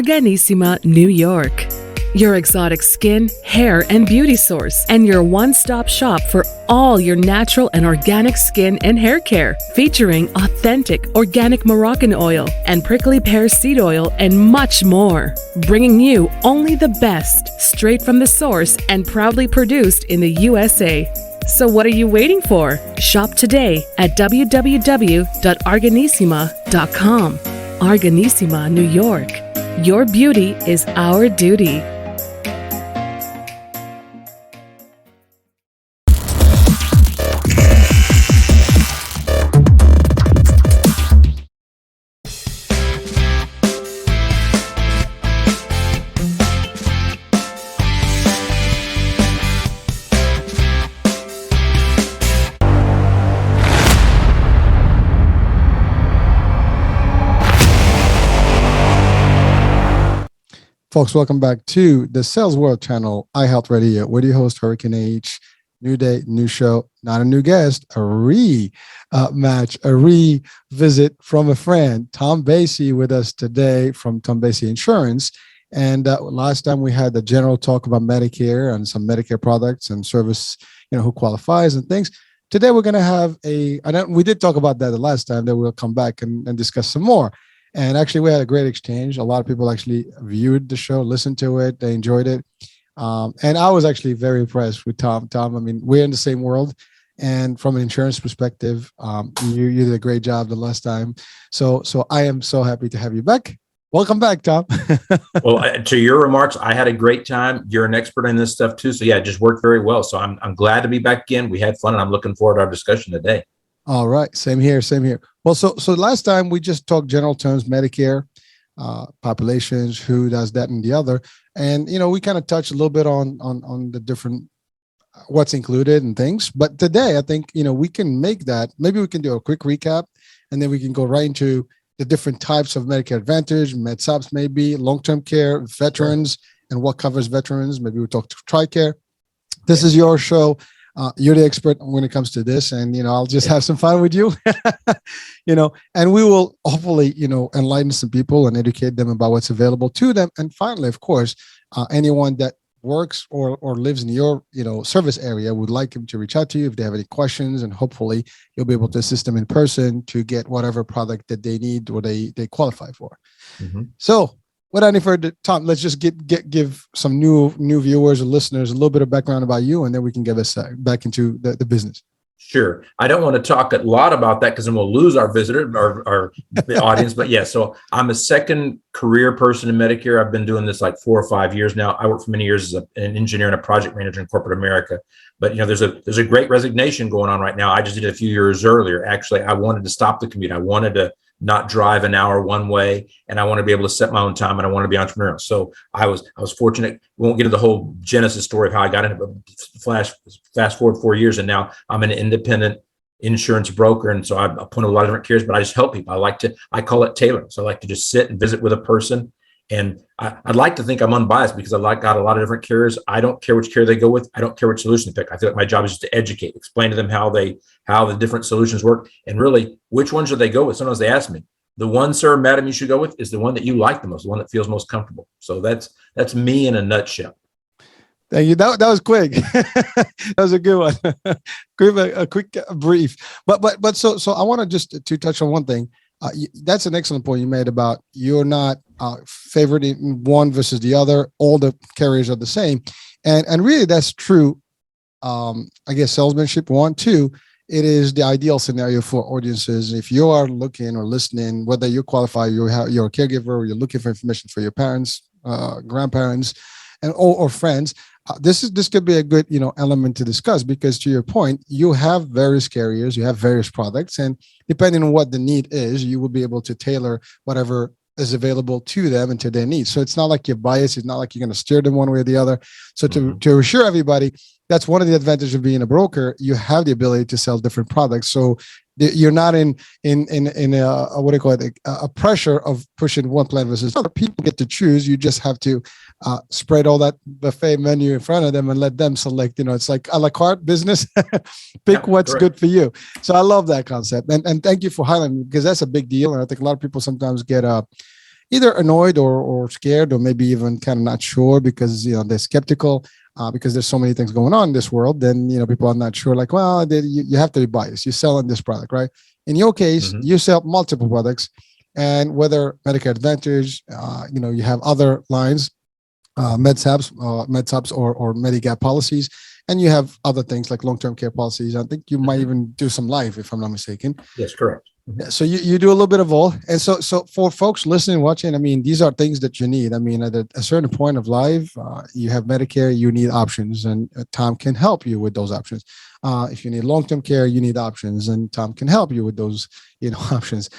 Organissima, New York. Your exotic skin, hair, and beauty source, and your one-stop shop for all your natural and organic skin and hair care, featuring authentic organic Moroccan oil and prickly pear seed oil and much more. Bringing you only the best, straight from the source and proudly produced in the USA. So what are you waiting for? Shop today at www.organissima.com. Organissima, New York. Your beauty is our duty. Folks, welcome back to the Sales World channel, iHealth Radio. We're your host, Hurricane H. New day, new show, not a new guest, a rematch, a revisit from a friend, Tom Basey, with us today from Basey Insurance. And last time we had the general talk about Medicare and some Medicare products and service, who qualifies and things. Today we're going to have we did talk about that the last time, that we'll come back and discuss some more. And actually, we had a great exchange. A lot of people actually viewed the show, listened to it. They enjoyed it. And I was actually very impressed with Tom. Tom, I mean, we're in the same world. And from an insurance perspective, you did a great job the last time. So I am so happy to have you back. Welcome back, Tom. Well, to your remarks, I had a great time. You're an expert in this stuff too. So yeah, it just worked very well. So I'm glad to be back again. We had fun and I'm looking forward to our discussion today. All right. Same here. Well, so last time we just talked general terms, Medicare, populations, who does that and the other. And, we kind of touched a little bit on the different, what's included and things. But today, I think, we can make that, maybe we can do a quick recap and then we can go right into the different types of Medicare Advantage, MedSups, maybe long-term care, veterans, and what covers veterans. Maybe we'll talk to TRICARE. This is your show. You're the expert when it comes to this, and I'll just have some fun with you, and we will hopefully enlighten some people and educate them about what's available to them. And finally, of course, anyone that works or lives in your service area would like him to reach out to you if they have any questions, and hopefully you'll be able to assist them in person to get whatever product that they need or they qualify for. Mm-hmm. So, without any further time, let's just give some new viewers and listeners a little bit of background about you, and then we can get us back into the business. Sure. I don't want to talk a lot about that because then we'll lose our visitor or the audience. But yeah, so I'm a second career person in Medicare. I've been doing this like 4 or 5 years now. I worked for many years as an engineer and a project manager in corporate America. But there's a great resignation going on right now. I just did it a few years earlier. Actually, I wanted to stop the commute. I wanted to not drive an hour one way, and I want to be able to set my own time, and I want to be entrepreneurial. So I was fortunate. We won't get into the whole genesis story of how I got into it, but fast forward 4 years, and now I'm an independent insurance broker. And so I appoint a lot of different carriers, but I just help people. I call it tailor. So I like to just sit and visit with a person. And I'd like to think I'm unbiased because got a lot of different carriers. I don't care which carrier they go with. I don't care which solution they pick. I feel like my job is just to educate, explain to them how the different solutions work, and really which one should they go with. Sometimes they ask me, the one, sir, madam, you should go with is the one that you like the most, the one that feels most comfortable. So that's me in a nutshell. Thank you. That was quick. That was a good one. A quick brief. But so I want to just to touch on one thing. That's an excellent point you made about you're not favored in one versus the other. All the carriers are the same. And really that's true. I guess salesmanship, 1, 2, it is the ideal scenario for audiences. If you are looking or listening, whether you qualify, you're a caregiver, or you're looking for information for your parents, grandparents, or friends, this could be a good element to discuss, because to your point, you have various carriers, you have various products, and depending on what the need is, you will be able to tailor whatever is available to them and to their needs. So it's not like you're biased. It's not like you're going to steer them one way or the other. So to assure everybody, that's one of the advantages of being a broker. You have the ability to sell different products. So you're not in a what do you call it, a pressure of pushing one plan versus other. People get to choose. You just have to spread all that buffet menu in front of them and let them select. It's like a la carte business. Pick what's good for you. So I love that concept, and thank you for highlighting, because that's a big deal. And I think a lot of people sometimes get either annoyed or scared, or maybe even kind of not sure because they're skeptical. Because there's so many things going on in this world, then people are not sure. Like, well, you have to be biased. You're selling this product, right? In your case, you sell multiple products, and whether Medicare Advantage, you have other lines, MedSubs or Medigap policies, and you have other things like long-term care policies. I think you might even do some life, if I'm not mistaken. Yes, correct. So you do a little bit of all. And so for folks listening, watching, I mean, these are things that you need. I mean, at a certain point of life, you have Medicare, you need options, and Tom can help you with those options. If you need long-term care, you need options, and Tom can help you with those, options.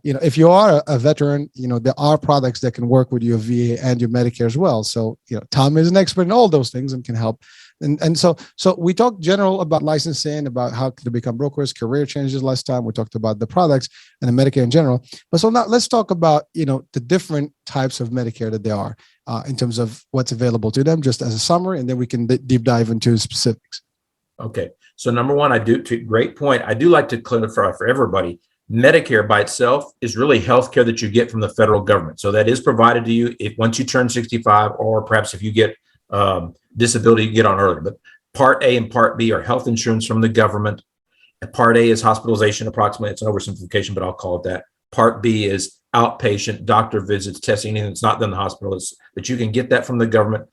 If you are a veteran, there are products that can work with your VA and your Medicare as well. So, Tom is an expert in all those things and can help. And so we talked general about licensing, about how to become brokers, career changes last time. We talked about the products and the Medicare in general. But so now let's talk about, the different types of Medicare that there are in terms of what's available to them, just as a summary, and then we can deep dive into specifics. Okay. So number one, great point. I do like to clarify for everybody, Medicare by itself is really healthcare that you get from the federal government. So that is provided to you once you turn 65, or perhaps if you get disability, you get on earlier. But Part A and Part B are health insurance from the government. And Part A is hospitalization, approximately. It's an oversimplification, but I'll call it that. Part B is outpatient, doctor visits, testing, anything that's not done in the hospital. But you can get that from the government.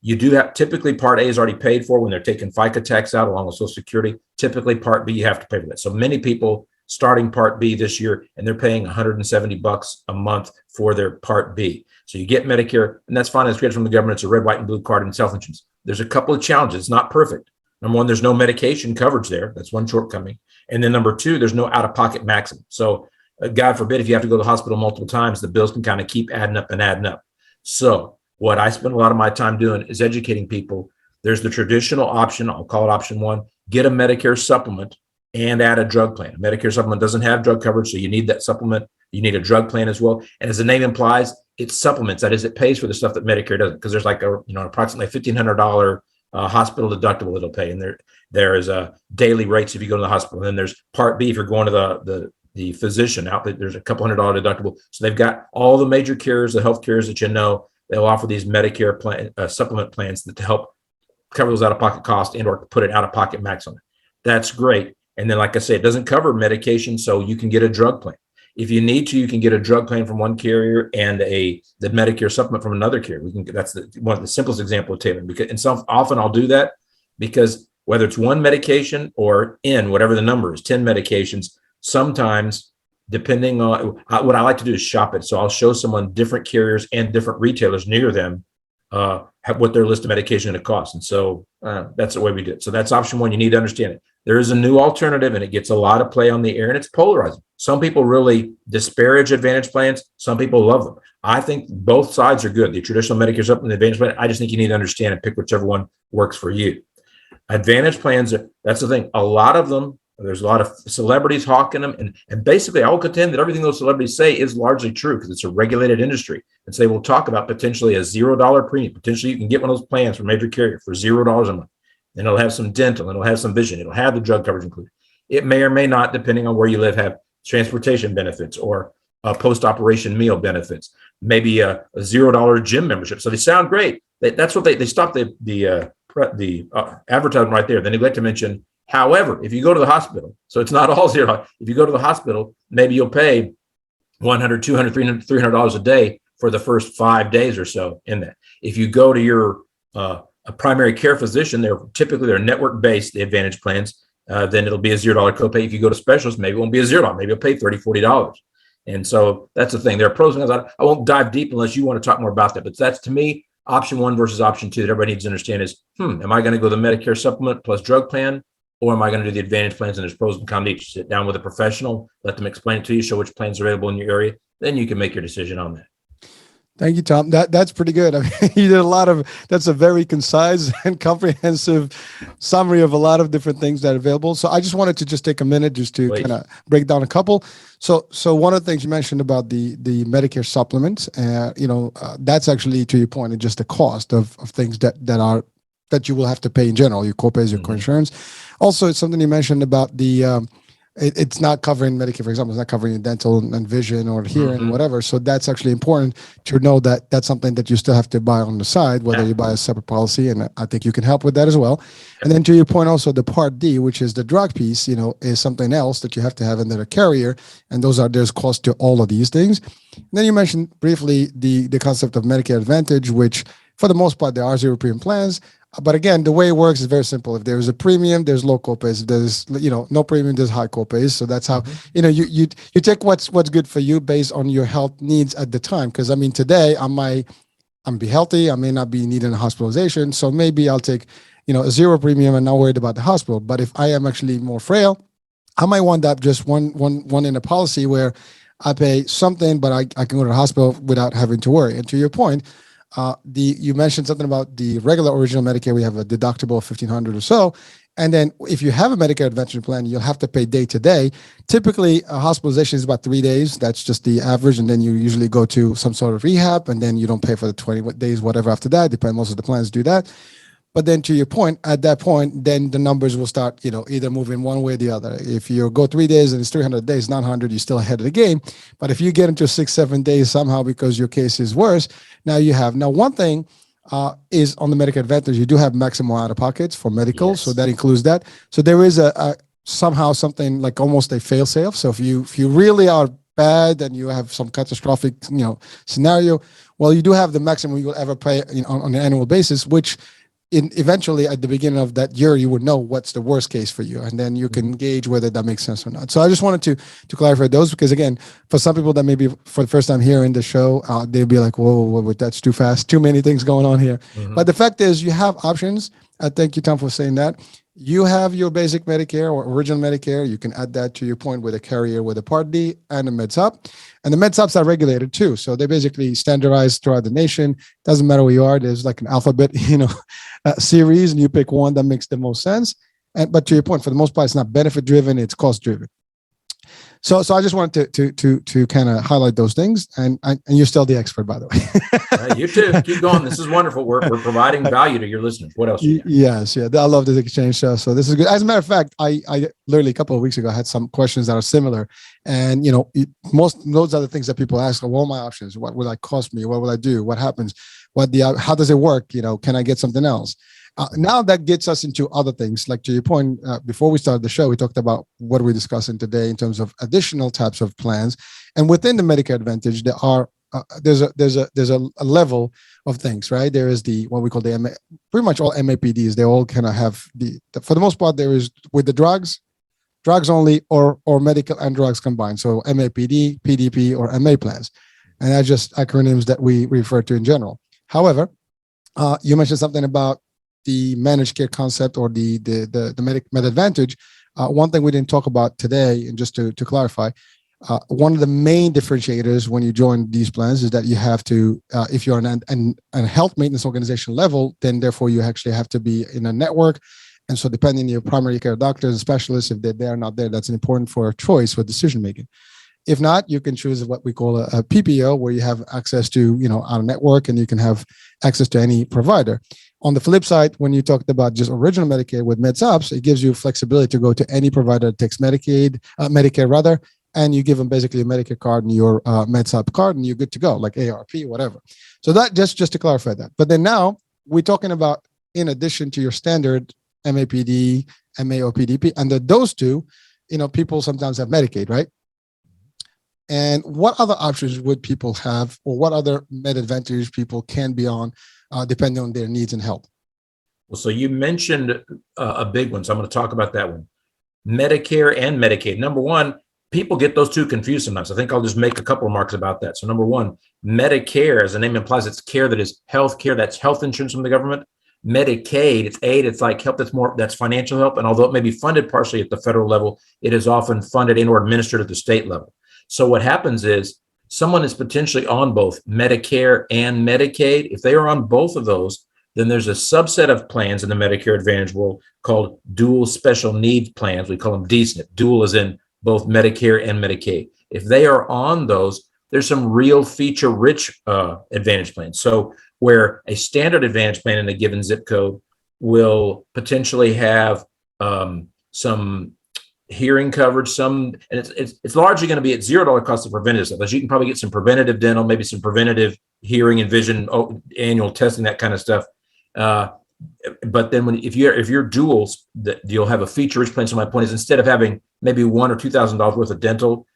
You do have, typically Part A is already paid for when they're taking FICA tax out along with Social Security. Typically Part B, you have to pay for that. So many people starting Part B this year, and they're paying $170 a month for their Part B. So you get Medicare, and that's fine. It's created from the government. It's a red, white, and blue card and self-insurance. There's a couple of challenges. It's not perfect. Number one, there's no medication coverage there. That's one shortcoming. And then number two, there's no out-of-pocket maximum. So God forbid, if you have to go to the hospital multiple times, the bills can kind of keep adding up and adding up. So what I spend a lot of my time doing is educating people. There's the traditional option. I'll call it option one. Get a Medicare supplement and add a drug plan. A Medicare supplement doesn't have drug coverage, so you need that supplement. You need a drug plan as well. And as the name implies, it supplements. That is, it pays for the stuff that Medicare doesn't, because there's like approximately $1,500 hospital deductible it'll pay, and there is a daily rates if you go to the hospital. And then there's Part B if you're going to the physician out there. There's a couple $100 deductible. So they've got all the major carriers, the health carriers that they'll offer these Medicare plan supplement plans to help cover those out-of-pocket costs and or put an out-of-pocket max on it. That's great. And then, like I say, it doesn't cover medication, so you can get a drug plan. If you need to, you can get a drug plan from one carrier and the Medicare supplement from another carrier. That's one of the simplest example of tailoring. Often I'll do that because whether it's one medication or whatever the number is, 10 medications, sometimes depending on what I like to do is shop it. So I'll show someone different carriers and different retailers near them what their list of medication it costs. And so that's the way we do it. So that's option one. You need to understand it. There is a new alternative, and it gets a lot of play on the air, and it's polarizing. Some people really disparage Advantage plans. Some people love them. I think both sides are good. The traditional Medicare supplement and the Advantage plan. I just think you need to understand and pick whichever one works for you. Advantage plans, that's the thing. A lot of them, there's a lot of celebrities hawking them. And basically, I will contend that everything those celebrities say is largely true because it's a regulated industry. And so they will talk about potentially a $0 premium. Potentially, you can get one of those plans from a major carrier for $0 a month. And it'll have some dental, and it'll have some vision. It'll have the drug coverage included. It may or may not, depending on where you live, have transportation benefits or post-operation meal benefits, maybe a $0 gym membership. So they sound great. That's what they stopped the advertisement right there. Then they like to mention, however, if you go to the hospital, so it's not all $0. If you go to the hospital, maybe you'll pay $100, $200, $300 a day for the first 5 days or so in that. If you go to your a primary care physician, they're network based, the Advantage plans, then it'll be a $0 copay. If you go to specialists, maybe it won't be a $0. Maybe you'll pay $30, $40. And so that's the thing. There are pros and cons. I won't dive deep unless you want to talk more about that. But that's, to me, option one versus option two that everybody needs to understand is, am I going to go the Medicare supplement plus drug plan, or am I going to do the Advantage plans? And there's pros and cons each. Sit down with a professional, let them explain it to you, show which plans are available in your area. Then you can make your decision on that. Thank you, Tom. That's pretty good. I mean, you did that's a very concise and comprehensive summary of a lot of different things that are available. So I just wanted to take a minute just to kind of break down a couple. So one of the things you mentioned about the Medicare supplements, that's actually, to your point, just the cost of things that you will have to pay in general, your copays, your coinsurance. Also, it's something you mentioned about the it's not covering Medicare, for example, it's not covering dental and vision or hearing and whatever. So that's actually important to know that that's something that you still have to buy on the side, whether you buy a separate policy. And I think you can help with that as well. And then to your point, also the Part D, which is the drug piece, is something else that you have to have under a carrier. And there's cost to all of these things. And then you mentioned briefly the concept of Medicare Advantage, which for the most part, there are zero premium plans. But again, the way it works is very simple. If there's a premium, there's low copays. If there's no premium, there's high copays. So that's how you take what's good for you based on your health needs at the time. Because I mean, today I'm be healthy. I may not be needing a hospitalization. So maybe I'll take a zero premium and not worried about the hospital. But if I am actually more frail, I might want that just one in a policy where I pay something, but I can go to the hospital without having to worry. And to your point, you mentioned something about the regular original Medicare. We have a deductible of $1,500 or so. And then if you have a Medicare Advantage plan, you'll have to pay day to day. Typically, a hospitalization is about 3 days. That's just the average. And then you usually go to some sort of rehab, and then you don't pay for the 20 days, whatever after that. Most of the plans do that. But then to your point, at that point, then the numbers will start, either moving one way or the other. If you go 3 days and it's 300 days, not 100, you're still ahead of the game. But if you get into 6, 7 days somehow because your case is worse, now you have. Now, one thing is on the Medicare Advantage, you do have maximum out of pockets for medical. Yes. So that includes that. So there is a somehow something like almost a fail safe. So if you really are bad and you have some catastrophic, scenario, well, you do have the maximum you will ever pay on an annual basis, which eventually at the beginning of that year, you would know what's the worst case for you. And then you can gauge whether that makes sense or not. So I just wanted to clarify those, because again, for some people that maybe for the first time hearing the show, they'll be like, whoa, that's too fast. Too many things going on here. But the fact is you have options. I thank you, Tom, for saying that. You have your basic Medicare or original Medicare. You can add that to your point with a carrier with a Part D and a MedSup. And the MedSups are regulated too. So they're basically standardized throughout the nation. Doesn't matter where you are. There's like an alphabet, series, and you pick one that makes the most sense. But to your point, for the most part, it's not benefit driven, it's cost driven. So I just wanted to kind of highlight those things, and you're still the expert, by the way. You too. Keep going. This is wonderful. We're providing value to your listeners. What else? Yes, yeah. I love this exchange. So this is good. As a matter of fact, I literally a couple of weeks ago had some questions that are similar, and those are the things that people ask. What are my options? What will it cost me? What will I do? What happens? How does it work? Can I get something else? Now that gets us into other things. Like to your point, before we started the show, we talked about what we're discussing today in terms of additional types of plans. And within the Medicare Advantage, there are there's a level of things, right? There is what we call pretty much all MAPDs. They all kind of have for the most part, there is with the drugs only, or medical and drugs combined. So MAPD, PDP, or MA plans, and that's just acronyms that we refer to in general. However, you mentioned something about the managed care concept or the Med Advantage. One thing we didn't talk about today, and just to clarify, one of the main differentiators when you join these plans is that you have to, if you're on a health maintenance organization level, then therefore you actually have to be in a network. And so depending on your primary care doctors and specialists, if they're there or not there, that's important for a choice for decision making. If not, you can choose what we call a PPO, where you have access to, our network, and you can have access to any provider. On the flip side, when you talked about just original Medicare with MedSups, it gives you flexibility to go to any provider that takes Medicare rather, and you give them basically a Medicare card and your MedSup card, and you're good to go, like ARP, whatever. So that just to clarify that. But then now we're talking about, in addition to your standard MAPD, MA, or PDP, and those two, people sometimes have Medicaid, right? And what other options would people have, or what other Med Advantage people can be on, depending on their needs and health? Well, so you mentioned a big one, so I'm going to talk about that one. Medicare and Medicaid. Number one, people get those two confused sometimes. I think I'll just make a couple of marks about that. So number one, Medicare, as the name implies, it's care that is health care. That's health insurance from the government. Medicaid, it's aid. It's like help that's financial help. And although it may be funded partially at the federal level, it is often funded and or administered at the state level. So what happens is someone is potentially on both Medicare and Medicaid. If they are on both of those, then there's a subset of plans in the Medicare Advantage world called dual special needs plans. We call them DSNP. Dual is in both Medicare and Medicaid. If they are on those, there's some real feature-rich Advantage plans. So where a standard Advantage plan in a given zip code will potentially have some hearing coverage, some, and it's largely going to be at $0 cost of preventative stuff. As you can probably get some preventative dental, maybe some preventative hearing and vision, annual testing, that kind of stuff. But then if you're duals, that you'll have a feature-rich plan. So my point is, instead of having maybe $1,000 or $2,000 worth of dental,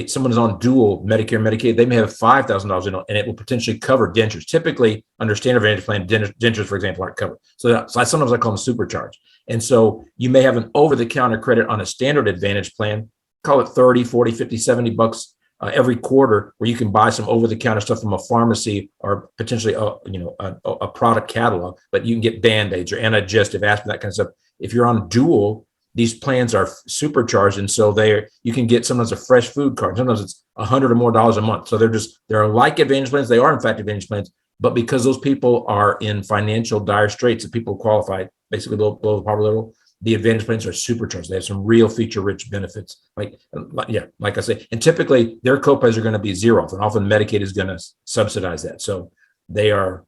someone is on dual Medicare, Medicaid, they may have $5,000 in it, and it will potentially cover dentures. Typically, under standard advantage plan, dentures, for example, aren't covered. So sometimes I call them supercharged. And so you may have an over-the-counter credit on a standard advantage plan, call it 30, 40, 50, 70 bucks every quarter, where you can buy some over-the-counter stuff from a pharmacy or potentially a product catalog, but you can get Band-Aids or anti-digestive, aspirin, that kind of stuff. If you're on dual, these plans are supercharged, and so you can get sometimes a fresh food card. Sometimes it's $100 or more a month. So they're like advantage plans. They are in fact advantage plans, but because those people are in financial dire straits, the people qualified basically below the poverty level, the advantage plans are supercharged. They have some real feature-rich benefits, like I say, and typically their copays are going to be $0, and often Medicaid is going to subsidize that. So they are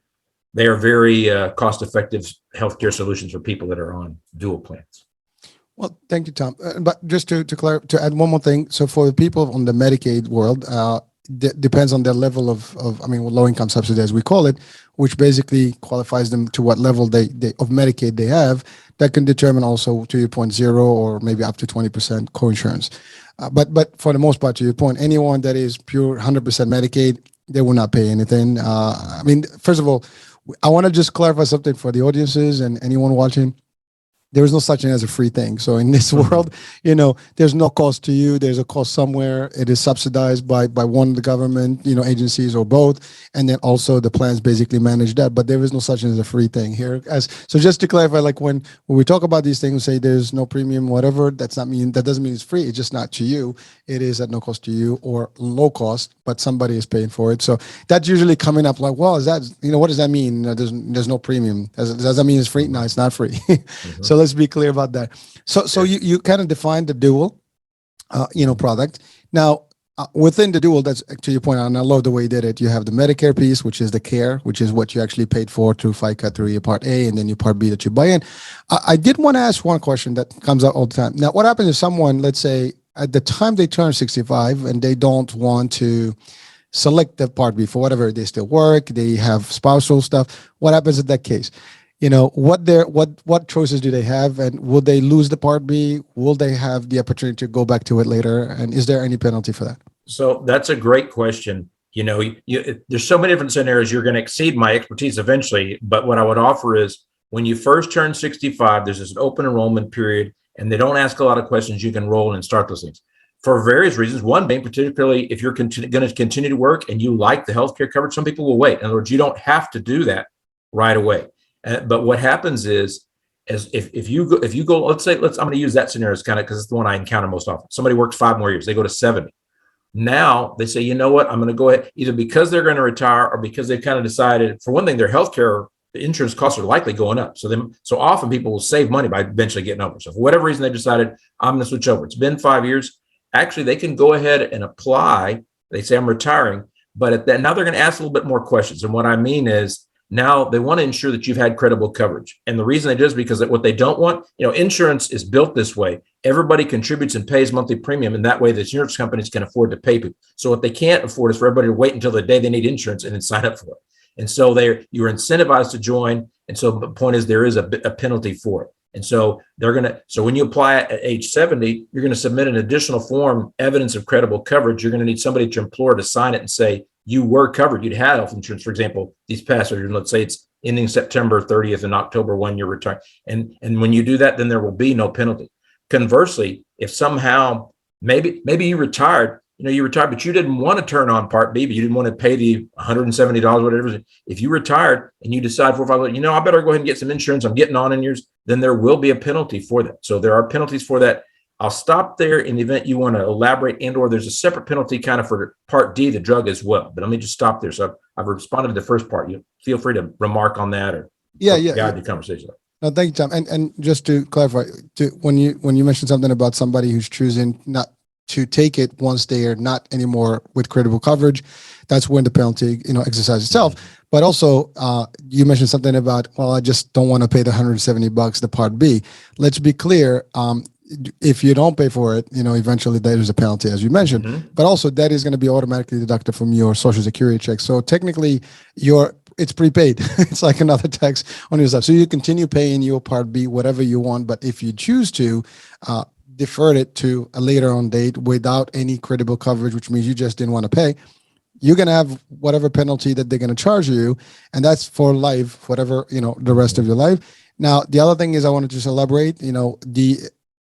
very cost-effective healthcare solutions for people that are on dual plans. Well, thank you, Tom. But just to add one more thing. So for the people on the Medicaid world, depends on their level of low income subsidy, as we call it, which basically qualifies them to what level they of Medicaid they have. That can determine also, to your point, 0 or maybe up to 20% coinsurance. But for the most part, to your point, anyone that is pure 100% Medicaid, they will not pay anything. First of all, I want to just clarify something for the audiences and anyone watching. There is no such thing as a free thing. So in this world, there's no cost to you. There's a cost somewhere. It is subsidized by one of the government, agencies or both. And then also the plans basically manage that. But there is no such thing as a free thing here. So just to clarify, like when we talk about these things, say there's no premium, whatever, that doesn't mean it's free. It's just not to you. It is at no cost to you or low cost, but somebody is paying for it. So that's usually coming up like, well, is that, what does that mean? There's no premium. Does that mean it's free? No, it's not free. Mm-hmm. So let's be clear about that. So you kind of defined the dual, product. Now, within the dual, that's to your point, and I love the way you did it. You have the Medicare piece, which is the care, which is what you actually paid for through FICA through your Part A, and then your Part B that you buy in. I did want to ask one question that comes up all the time. Now, what happens if someone, let's say, at the time they turn 65 and they don't want to select the Part B for whatever, they still work, they have spousal stuff. What happens in that case? What choices do they have, and will they lose the Part B? Will they have the opportunity to go back to it later? And is there any penalty for that? So that's a great question. There's so many different scenarios. You're going to exceed my expertise eventually, but what I would offer is when you first turn 65, there's this open enrollment period, and they don't ask a lot of questions. You can enroll and start those things for various reasons. One being, particularly if you're going to continue to work and you like the healthcare coverage, some people will wait. In other words, you don't have to do that right away. But what happens is if you go, I'm going to use that scenario as kind of, because it's the one I encounter most often. Somebody works 5 more years, they go to 70. Now they say, you know what, I'm going to go ahead, either because they're going to retire or because they've kind of decided, for one thing, their healthcare insurance costs are likely going up. So often people will save money by eventually getting over. So for whatever reason, they decided, I'm going to switch over. It's been 5 years. Actually, they can go ahead and apply. They say, I'm retiring, but now they're going to ask a little bit more questions. And what I mean is, now they want to ensure that you've had credible coverage. And the reason they do is because what they don't want, insurance is built this way. Everybody contributes and pays monthly premium. And that way the insurance companies can afford to pay people. So what they can't afford is for everybody to wait until the day they need insurance and then sign up for it. And so you're incentivized to join. And so the point is there is a penalty for it. And so so when you apply at age 70, you're going to submit an additional form, evidence of credible coverage. You're going to need somebody to implore to sign it and say, you were covered. You'd had health insurance, for example, these past years. Let's say it's ending September 30th and October 1, you're retired. And when you do that, then there will be no penalty. Conversely, if somehow maybe you retired, but you didn't want to turn on Part B, but you didn't want to pay the $170, whatever it is. If you retired and you decide 4 or 5, I better go ahead and get some insurance, I'm getting on in years, then there will be a penalty for that. So there are penalties for that. I'll stop there in the event you want to elaborate, and or there's a separate penalty kind of for Part D, the drug as well. But let me just stop there. So I've responded to the first part. You feel free to remark on that or guide the conversation. No, thank you, Tom. And just to clarify, when you mentioned something about somebody who's choosing not to take it once they are not anymore with credible coverage, that's when the penalty, exercises itself. Mm-hmm. But also, you mentioned something about, I just don't want to pay the $170, the Part B. Let's be clear. if you don't pay for it, eventually there's a penalty, as you mentioned. Mhm. But also that is going to be automatically deducted from your Social Security check. So technically, it's prepaid. It's like another tax on yourself. So you continue paying your Part B, whatever you want. But if you choose to defer it to a later on date without any credible coverage, which means you just didn't want to pay, you're going to have whatever penalty that they're going to charge you. And that's for life, whatever, the rest of your life. Now, the other thing is I want to just elaborate,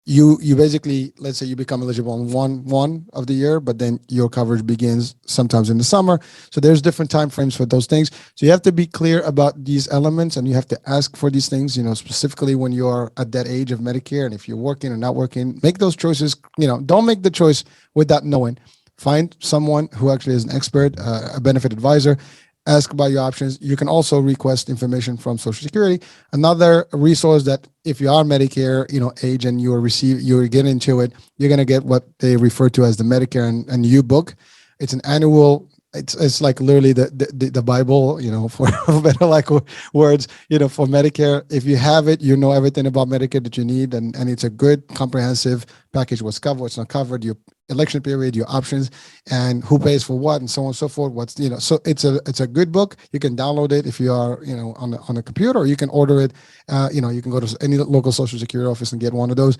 you basically, let's say you become eligible on one of the year, but then your coverage begins sometimes in the summer. So there's different time frames for those things. So you have to be clear about these elements, and you have to ask for these things, specifically when you're at that age of Medicare. And if you're working or not working, make those choices. Don't make the choice without knowing. Find someone who actually is an expert, a benefit advisor. Ask about your options. You can also request information from Social Security. Another resource that if you are Medicare, age and you're getting into it, you're going to get what they refer to as the Medicare and You book. It's an annual. It's like literally the Bible, for better words, for Medicare. If you have it, you know everything about Medicare that you need, and it's a good comprehensive package. What's covered, what's not covered, your election period, your options, and who pays for what, and so on and so forth. So it's a good book. You can download it if you are on a computer, or you can order it. You can go to any local Social Security office and get one of those.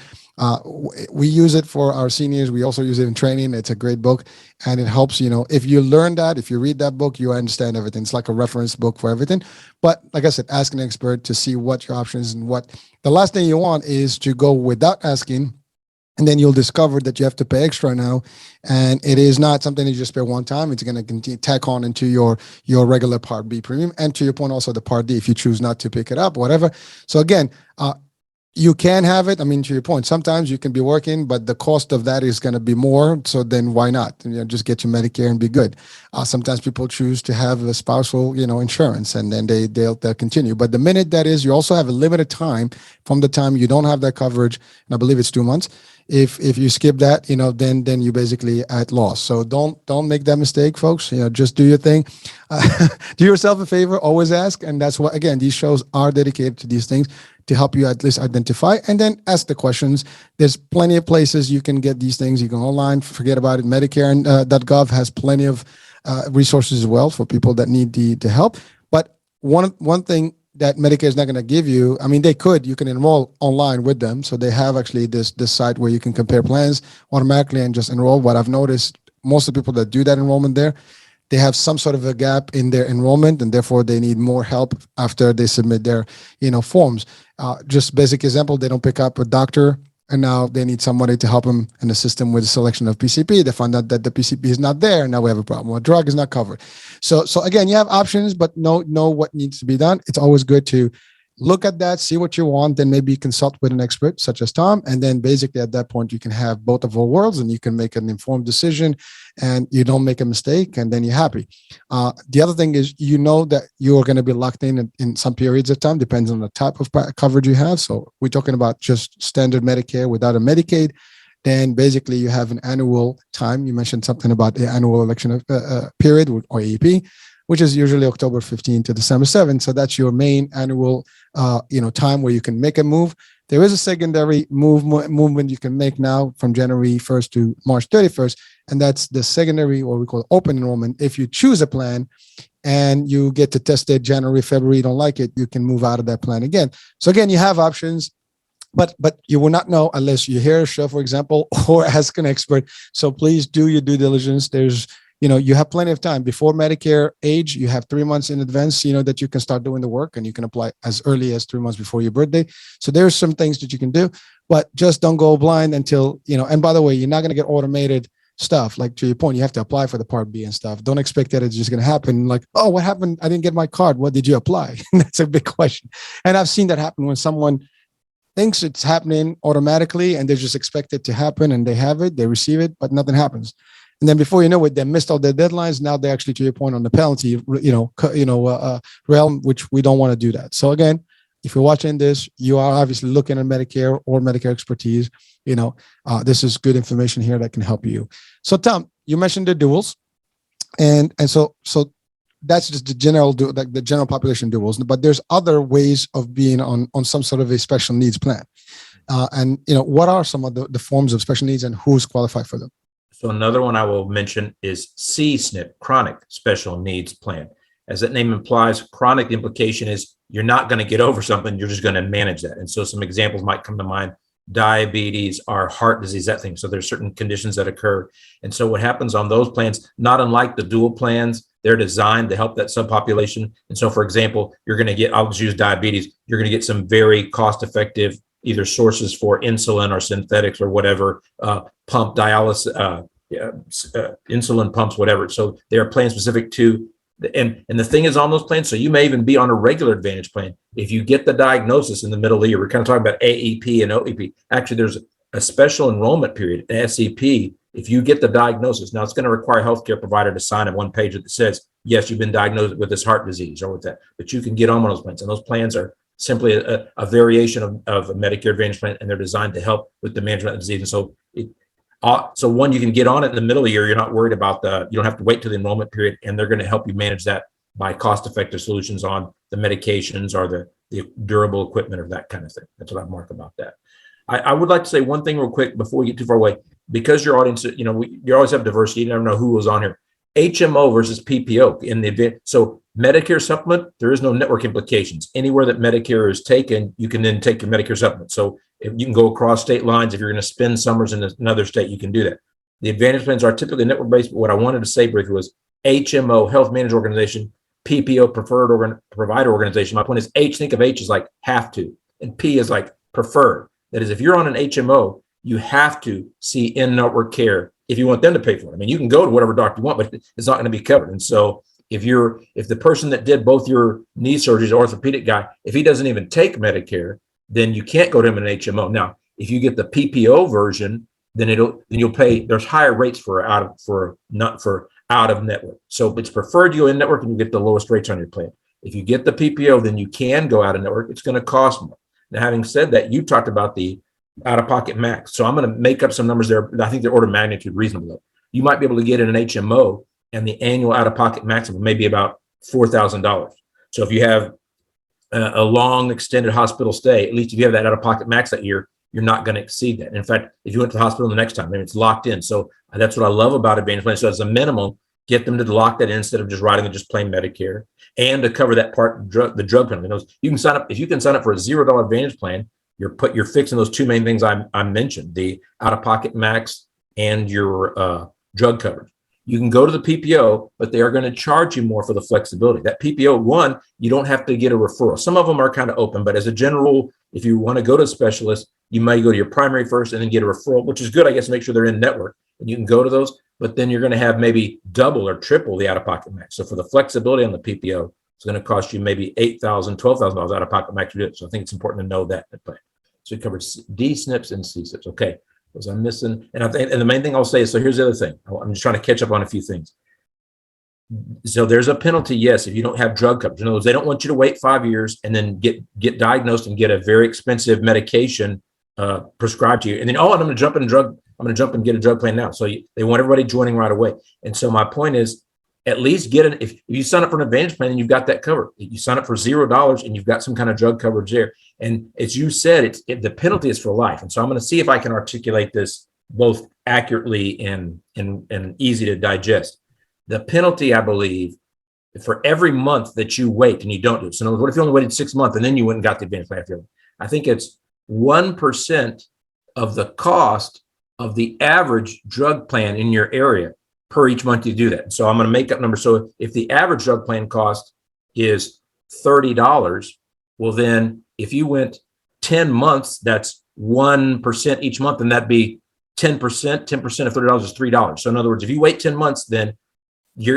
We use it for our seniors. We also use it in training. It's a great book, and it helps. If you learn that, if you read that book, you understand everything. It's like a reference book for everything. But like I said, ask an expert to see what your options and what. The last thing you want is to go without asking, and then you'll discover that you have to pay extra now, and it is not something you just pay one time. It's going to continue tack on into your regular Part B premium, and to your point, also the Part D if you choose not to pick it up, whatever. So again, you can have it. I mean, to your point, sometimes you can be working, but the cost of that is going to be more. So then why not? Just get your Medicare and be good. Sometimes people choose to have a spousal, insurance, and then they'll continue. But the minute that is, you also have a limited time from the time you don't have that coverage, and I believe it's 2 months. If you skip that, then you basically at loss. So don't make that mistake, folks. Just do your thing. Do yourself a favor. Always ask, and that's what, again, these shows are dedicated to these things, to help you at least identify and then ask the questions. There's plenty of places you can get these things. You can online, forget about it. Medicare and .gov has plenty of resources as well for people that need the help. But one thing that Medicare is not going to give you, I mean, you can enroll online with them. So they have actually this site where you can compare plans automatically and just enroll. What I've noticed, most of the people that do that enrollment there, they have some sort of a gap in their enrollment, and therefore they need more help after they submit their, forms. Just basic example, they don't pick up a doctor, and now they need somebody to help them and assist them with the selection of PCP. They find out that the PCP is not there, and now we have a problem. A drug is not covered. So again, you have options, but know what needs to be done. It's always good to look at that, see what you want, then maybe consult with an expert such as Tom. And then basically at that point, you can have both of our worlds, and you can make an informed decision, and you don't make a mistake, and then you're happy. The other thing is, that you're going to be locked in some periods of time, depends on the type of coverage you have. So we're talking about just standard Medicare without a Medicaid. Then basically you have an annual time. You mentioned something about the annual election period, or AEP, which is usually October 15th to December 7th. So that's your main annual, time where you can make a move. There is a secondary movement you can make now from January 1st to March 31st, and that's the secondary, or we call open enrollment. If you choose a plan and you get to test it January, February, you don't like it, you can move out of that plan again. So again, you have options, but you will not know unless you hear a show, for example, or ask an expert. So please do your due diligence. There's you have plenty of time before Medicare age. You have 3 months in advance, that you can start doing the work, and you can apply as early as 3 months before your birthday. So there's some things that you can do, but just don't go blind until, and by the way, you're not going to get automated stuff. Like, to your point, you have to apply for the Part B and stuff. Don't expect that it's just going to happen. Like, oh, what happened? I didn't get my card. What did you apply? That's a big question. And I've seen that happen when someone thinks it's happening automatically, and they just expect it to happen, and they have it, they receive it, but nothing happens. And then before you know it, they missed all their deadlines. Now they're actually, to your point, on the penalty, realm, which we don't want to do that. So again, if you're watching this, you are obviously looking at Medicare or Medicare expertise. This is good information here that can help you. So Tom, you mentioned the duals, and so that's just the general population duals. But there's other ways of being on some sort of a special needs plan. And what are some of the forms of special needs and who's qualified for them? So another one I will mention is CSNP, Chronic Special Needs Plan. As that name implies, chronic, the implication is you're not going to get over something, you're just going to manage that. And so some examples might come to mind: diabetes or heart disease, that thing. So there's certain conditions that occur. And so what happens on those plans, not unlike the dual plans, they're designed to help that subpopulation. And so, for example, you're going to get, I'll just use diabetes, you're going to get some very cost-effective either sources for insulin or synthetics or whatever, pump dialysis, insulin pumps, whatever. So they are plan specific to, and the thing is on those plans, so you may even be on a regular Advantage plan. If you get the diagnosis in the middle of the year, we're kind of talking about AEP and OEP. Actually, there's a special enrollment period, an SEP. If you get the diagnosis, now it's going to require a healthcare provider to sign a one page that says, yes, you've been diagnosed with this heart disease or with that, but you can get on one of those plans. And those plans are simply a variation of a Medicare Advantage plan, and they're designed to help with the management of the disease. And so so one, you can get on it in the middle of the year. You're not worried about you don't have to wait till the enrollment period, and they're going to help you manage that by cost-effective solutions on the medications or the durable equipment or that kind of thing. That's what I'd mark about that. I would like to say one thing real quick before we get too far away, because your audience, you always have diversity. You never know who was on here. HMO versus PPO in the event. So Medicare supplement, there is no network implications. Anywhere that Medicare is taken, you can then take your Medicare supplement. So if you can go across state lines. If you're going to spend summers in another state, you can do that. The Advantage plans are typically network-based, but what I wanted to say briefly was HMO, Health Manager Organization, PPO, Preferred Provider Organization. My point is think of H as like have to, and P is like preferred. That is, if you're on an HMO, you have to see in-network care if you want them to pay for it. I mean, you can go to whatever doctor you want, but it's not going to be covered. And so if the person that did both your knee surgeries, orthopedic guy, if he doesn't even take Medicare, then you can't go to him in an HMO. Now, if you get the PPO version, then you'll pay. There's higher rates for out of network. So it's preferred you go in network and you get the lowest rates on your plan. If you get the PPO, then you can go out of network. It's going to cost more. Now, having said that, you talked about the out-of-pocket max. So I'm going to make up some numbers there. I think they're order of magnitude reasonable. You might be able to get in an HMO, and the annual out-of-pocket maximum may be about $4,000. So if you have a long extended hospital stay, at least if you have that out-of-pocket max that year, you're not going to exceed that. In fact, if you went to the hospital the next time, maybe it's locked in. So that's what I love about Advantage Plan. So as a minimum, get them to lock that in instead of just writing it just plain Medicare, and to cover that part, the drug penalty. You can sign up if you can sign up for a $0 Advantage plan. You're fixing those two main things I mentioned: the out-of-pocket max and your drug coverage. You can go to the PPO, but they are going to charge you more for the flexibility. That PPO one, you don't have to get a referral. Some of them are kind of open, but as a general rule, if you want to go to a specialist, you might go to your primary first and then get a referral, which is good, I guess, to make sure they're in network. And you can go to those, but then you're going to have maybe double or triple the out-of-pocket max. So for the flexibility on the PPO, it's going to cost you maybe $8,000, $12,000 out-of-pocket max to do it. So I think it's important to know that. So we covered D SNPs and C SNPs. Okay. Was I missing? And the main thing I'll say is, so here's the other thing. I'm just trying to catch up on a few things. So there's a penalty, yes, if you don't have drug coverage. In other words, they don't want you to wait 5 years and then get diagnosed and get a very expensive medication prescribed to you. And then, I'm going to jump and get a drug plan now. So they want everybody joining right away. And so my point is, at least if you sign up for an Advantage plan and you've got that covered. You sign up for $0 and you've got some kind of drug coverage there. And as you said, the penalty is for life. And so I'm going to see if I can articulate this both accurately and easy to digest. The penalty, I believe, for every month that you wait and you don't do it. So in other words, what if you only waited 6 months and then you went and got the Advantage plan? I think it's 1% of the cost of the average drug plan in your area per each month you do that. So I'm going to make up numbers. So if the average drug plan cost is $30, well, then if you went 10 months, that's 1% each month, and that'd be 10%. 10% of $30 is $3. So in other words, if you wait 10 months, then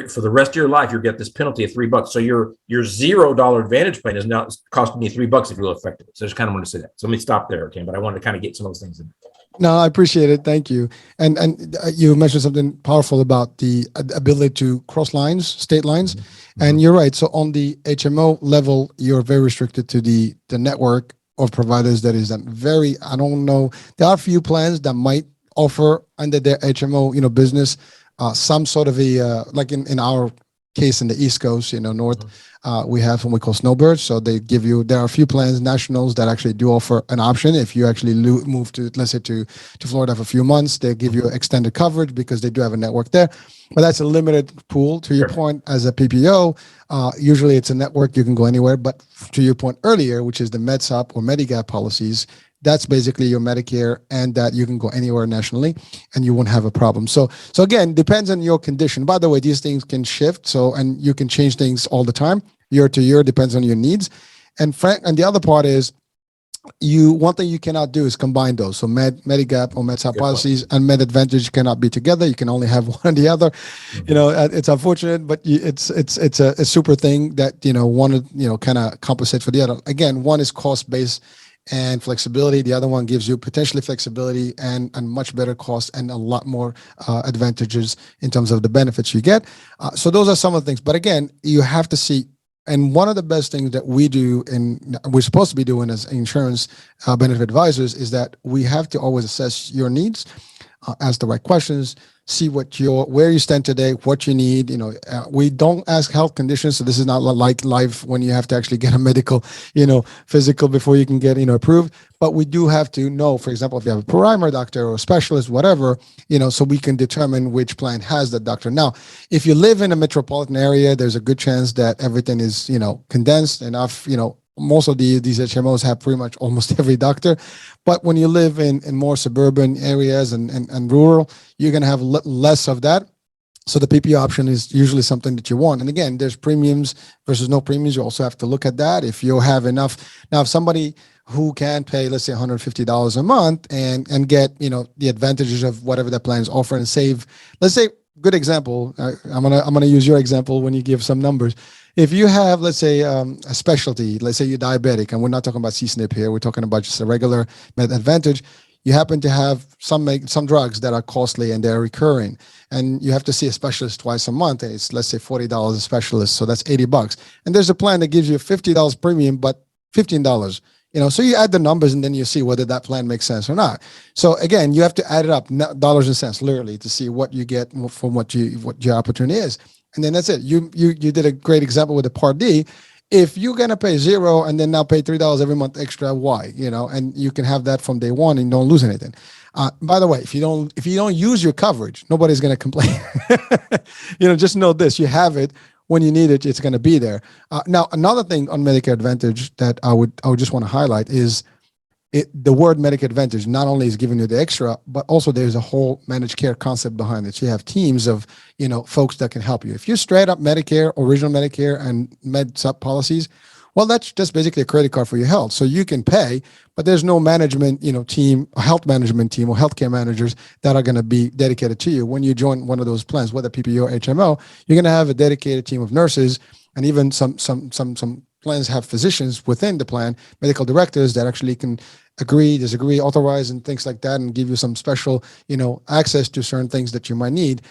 for the rest of your life, you'll get this penalty of $3. So your $0 Advantage plan is now costing you $3 if you're effective. So I just kind of want to say that. So let me stop there, okay? But I wanted to kind of get some of those things in. No, I appreciate it. Thank you. And you mentioned something powerful about the ability to cross lines, state lines. Mm-hmm. And you're right. So on the HMO level, you're very restricted to the network of providers that is I don't know. There are a few plans that might offer under their HMO, business, some sort of like in our case in the East Coast, North, We have what we call snowbirds. So there are a few plans, nationals, that actually do offer an option. If you actually move to, let's say, to Florida for a few months, they give you extended coverage because they do have a network there. But that's a limited pool. To your point, as a PPO, usually it's a network, you can go anywhere. But to your point earlier, which is the MedSup or Medigap policies, that's basically your Medicare, and that you can go anywhere nationally and you won't have a problem. So again, depends on your condition. By the way, these things can shift. And you can change things all the time, year to year, depends on your needs. And the other part is, one thing you cannot do is combine those. So Medigap or MedSup policies and Med Advantage cannot be together. You can only have one or the other. It's unfortunate, but it's a super thing that, one, kind of compensates for the other. Again, one is cost-based and flexibility. The other one gives you potentially flexibility and much better cost and a lot more advantages in terms of the benefits you get. So those are some of the things. But again, you have to see. And one of the best things that we do, and we're supposed to be doing as insurance benefit advisors, is that we have to always assess your needs, ask the right questions, see where you stand today, what you need. We don't ask health conditions, so this is not like life when you have to actually get a medical, physical before you can get approved. But we do have to know, for example, if you have a primary doctor or a specialist, whatever, so we can determine which plan has the doctor. Now, if you live in a metropolitan area, there's a good chance that everything is condensed enough. Most of these HMOs have pretty much almost every doctor. But when you live in more suburban areas and rural, you're going to have less of that. So the PPO option is usually something that you want. And again, there's premiums versus no premiums. You also have to look at that. If you have enough. Now, if somebody who can pay, let's say, $150 a month and get, the advantages of whatever that plan is offering and save, let's say, good example. I'm gonna use your example when you give some numbers. If you have, let's say, a specialty, let's say you're diabetic, and we're not talking about CSNP here, we're talking about just a regular Med Advantage. You happen to have some drugs that are costly and they're recurring, and you have to see a specialist twice a month. And it's, let's say, $40 a specialist, so that's $80. And there's a plan that gives you $50 premium, but $15. So you add the numbers and then you see whether that plan makes sense or not. So again, you have to add it up, dollars and cents, literally, to see what you get from what your opportunity is. And then that's it. You did a great example with the Part D. If you're going to pay zero and then now pay $3 every month extra, why? And you can have that from day one and don't lose anything. By the way, if you don't use your coverage, nobody's going to complain. Just know this, you have it. When you need it, it's going to be there. Now, another thing on Medicare Advantage that I would just want to highlight is the word Medicare Advantage not only is giving you the extra, but also there's a whole managed care concept behind it. So you have teams of, folks that can help you. If you're straight up Medicare, original Medicare and MedSup policies, well, that's just basically a credit card for your health. So you can pay, but there's no management, team, a health management team or healthcare managers that are going to be dedicated to you. When you join one of those plans, whether PPO or HMO, you're going to have a dedicated team of nurses, and even some plans have physicians within the plan, medical directors that actually can agree, disagree, authorize, and things like that, and give you some special, access to certain things that you might need.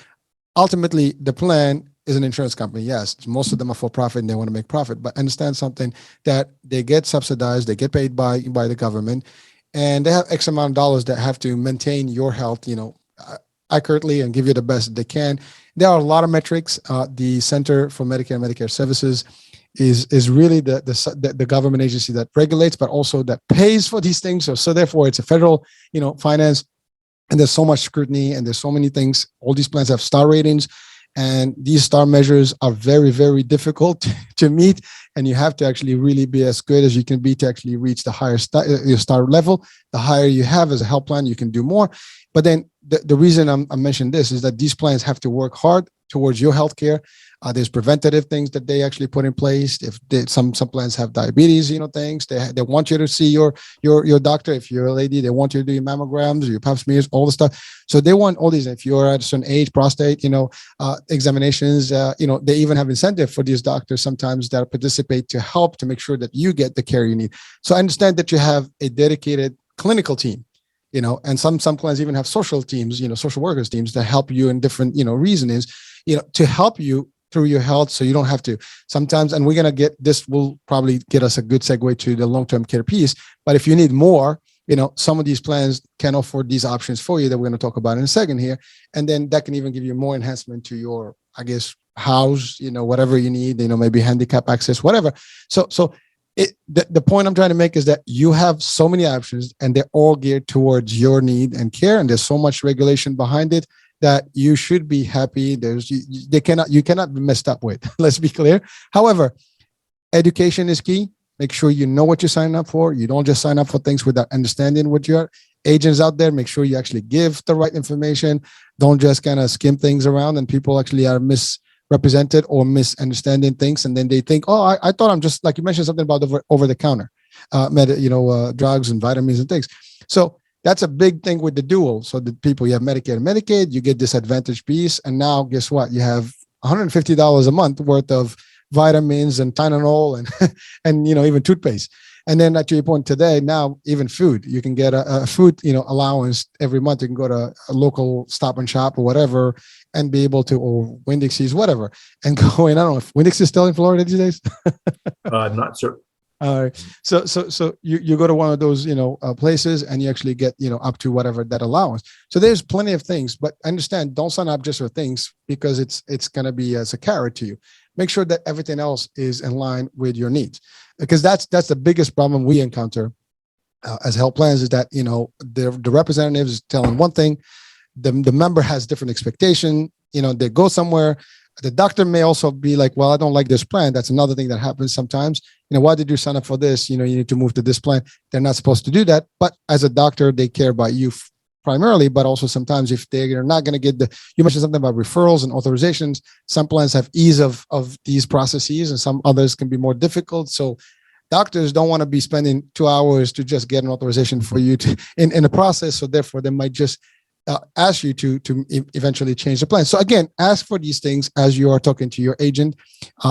Ultimately, the plan is an insurance company. Yes, most of them are for profit and they want to make profit, but understand something, that they get subsidized, they get paid by the government, and they have X amount of dollars that have to maintain your health, accurately and give you the best they can. There are a lot of metrics. The Center for Medicare and Medicare Services is really the government agency that regulates, but also that pays for these things. So therefore, it's a federal, finance, and there's so much scrutiny and there's so many things. All these plans have star ratings. And these star measures are very, very difficult to meet. And you have to actually really be as good as you can be to actually reach the higher star level. The higher you have as a health plan, you can do more. But then the reason I'm mentioning this is that these plans have to work hard towards your healthcare. There's preventative things that they actually put in place. If some plans have diabetes, things they want you to see your doctor. If you're a lady, they want you to do your mammograms, your pap smears, all the stuff. So they want all these. If you're at a certain age, prostate, examinations, they even have incentive for these doctors sometimes that participate to help to make sure that you get the care you need. So I understand that you have a dedicated clinical team, and some plans even have social teams, social workers teams that help you in different, reasons, to help you through your health, so you don't have to sometimes. And we're going to get this will probably get us a good segue to the long-term care piece. But if you need more, some of these plans can offer these options for you that we're going to talk about in a second here. And then that can even give you more enhancement to your, house, whatever you need, maybe handicap access, whatever. So the point I'm trying to make is that you have so many options and they're all geared towards your need and care. And there's so much regulation behind it that you should be happy. You cannot be messed up with. Let's be clear. However, education is key. Make sure you know what you're signing up for. You don't just sign up for things without understanding what your agents out there. Make sure you actually give the right information. Don't just kind of skim things around and people actually are misrepresented or misunderstanding things. And then they think, oh, I thought I'm just, like you mentioned something about over the counter, drugs and vitamins and things. So that's a big thing with the dual. So the people, you have Medicare and Medicaid, you get this advantage piece. And now guess what? You have $150 a month worth of vitamins and Tylenol and even toothpaste. And then to your point today, now even food, you can get a food, allowance every month. You can go to a local Stop and Shop or whatever and be able to, or Winn-Dixie's, whatever, and go in. I don't know if Winn-Dixie is still in Florida these days. I'm not certain. All right. So you go to one of those, places and you actually get, up to whatever that allowance. So there's plenty of things, but understand, don't sign up just for things because it's going to be as a carrot to you. Make sure that everything else is in line with your needs, because that's the biggest problem we encounter as health plans is that, the representative is telling one thing, the member has different expectation, they go somewhere. The doctor may also be like, well, I don't like this plan. That's another thing that happens sometimes. Why did you sign up for this? You need to move to this plan. They're not supposed to do that. But as a doctor, they care about you primarily, but also sometimes if they're not going to get you mentioned something about referrals and authorizations. Some plans have ease of these processes and some others can be more difficult. So doctors don't want to be spending 2 hours to just get an authorization for you in the process. So therefore they might just ask you to eventually change the plan. So again, ask for these things as you are talking to your agent.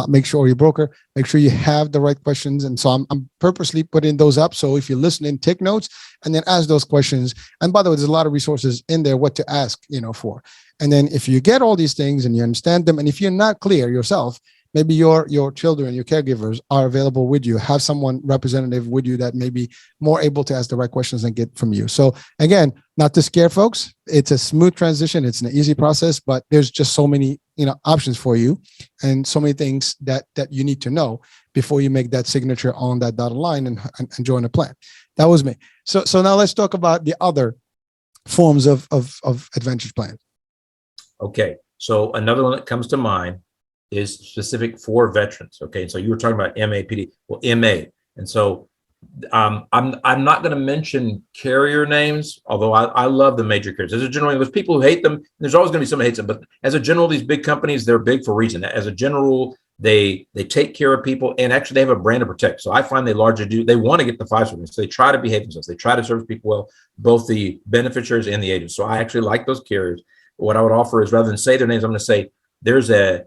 Make sure your broker, make sure you have the right questions. And so I'm purposely putting those up. So if you're listening, take notes and then ask those questions. And by the way, there's a lot of resources in there what to ask, for. And then if you get all these things and you understand them, and if you're not clear yourself, maybe your children, your caregivers are available with you. Have someone representative with you that may be more able to ask the right questions and get from you. So again, not to scare folks. It's a smooth transition. It's an easy process, but there's just so many, options for you and so many things that you need to know before you make that signature on that dotted line and join a plan. That was me. So now let's talk about the other forms of Advantage plans. Okay. So another one that comes to mind is specific for veterans. Okay. So you were talking about MAPD. Well, MA. And so I'm not going to mention carrier names, although I love the major carriers. As a general, there's people who hate them. There's always going to be someone who hates them. But as a general, these big companies, they're big for a reason. As a general rule, they take care of people and actually they have a brand to protect. So I find they want to get the 5-star. So they try to behave themselves. They try to service people well, both the beneficiaries and the agents. So I actually like those carriers. What I would offer is rather than say their names, I'm going to say there's a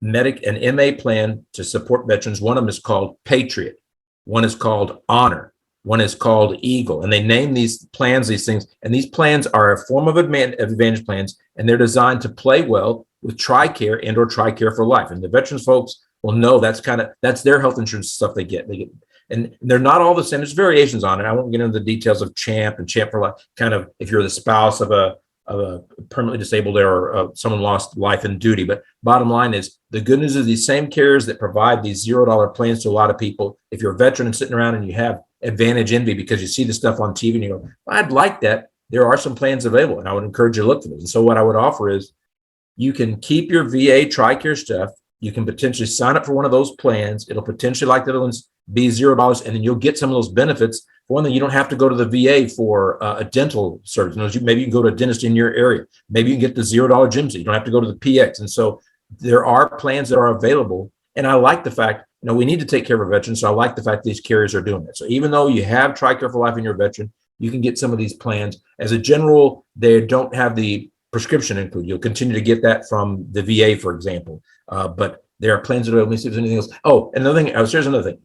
an MA plan to support veterans. One of them is called Patriot. One is called Honor. One is called Eagle. And they name these plans, these things. And these plans are a form of Advantage plans, and they're designed to play well with TRICARE and or TRICARE for life. And the veterans folks will know that's their health insurance stuff they get. And they're not all the same. There's variations on it. I won't get into the details of CHAMP and CHAMP for life, kind of if you're the spouse of a permanently disabled or someone lost life in duty. But bottom line is the good news is these same carriers that provide these $0 plans to a lot of people. If you're a veteran and sitting around and you have Advantage envy because you see the stuff on TV and you go, I'd like that. There are some plans available and I would encourage you to look for those. And so what I would offer is you can keep your VA TRICARE stuff. You can potentially sign up for one of those plans. It'll potentially, like the other ones, be $0, and then you'll get some of those benefits. For one thing, you don't have to go to the VA for a dental service. Maybe you can go to a dentist in your area. Maybe you can get the $0 gyms. You don't have to go to the PX. And so there are plans that are available. And I like the fact, we need to take care of our veterans. So I like the fact these carriers are doing it. So even though you have TRICARE for life and you're a veteran, you can get some of these plans. As a general, they don't have the prescription included. You'll continue to get that from the VA, for example. But there are plans that are, let me see if there's anything else. Oh, another thing, here's another thing.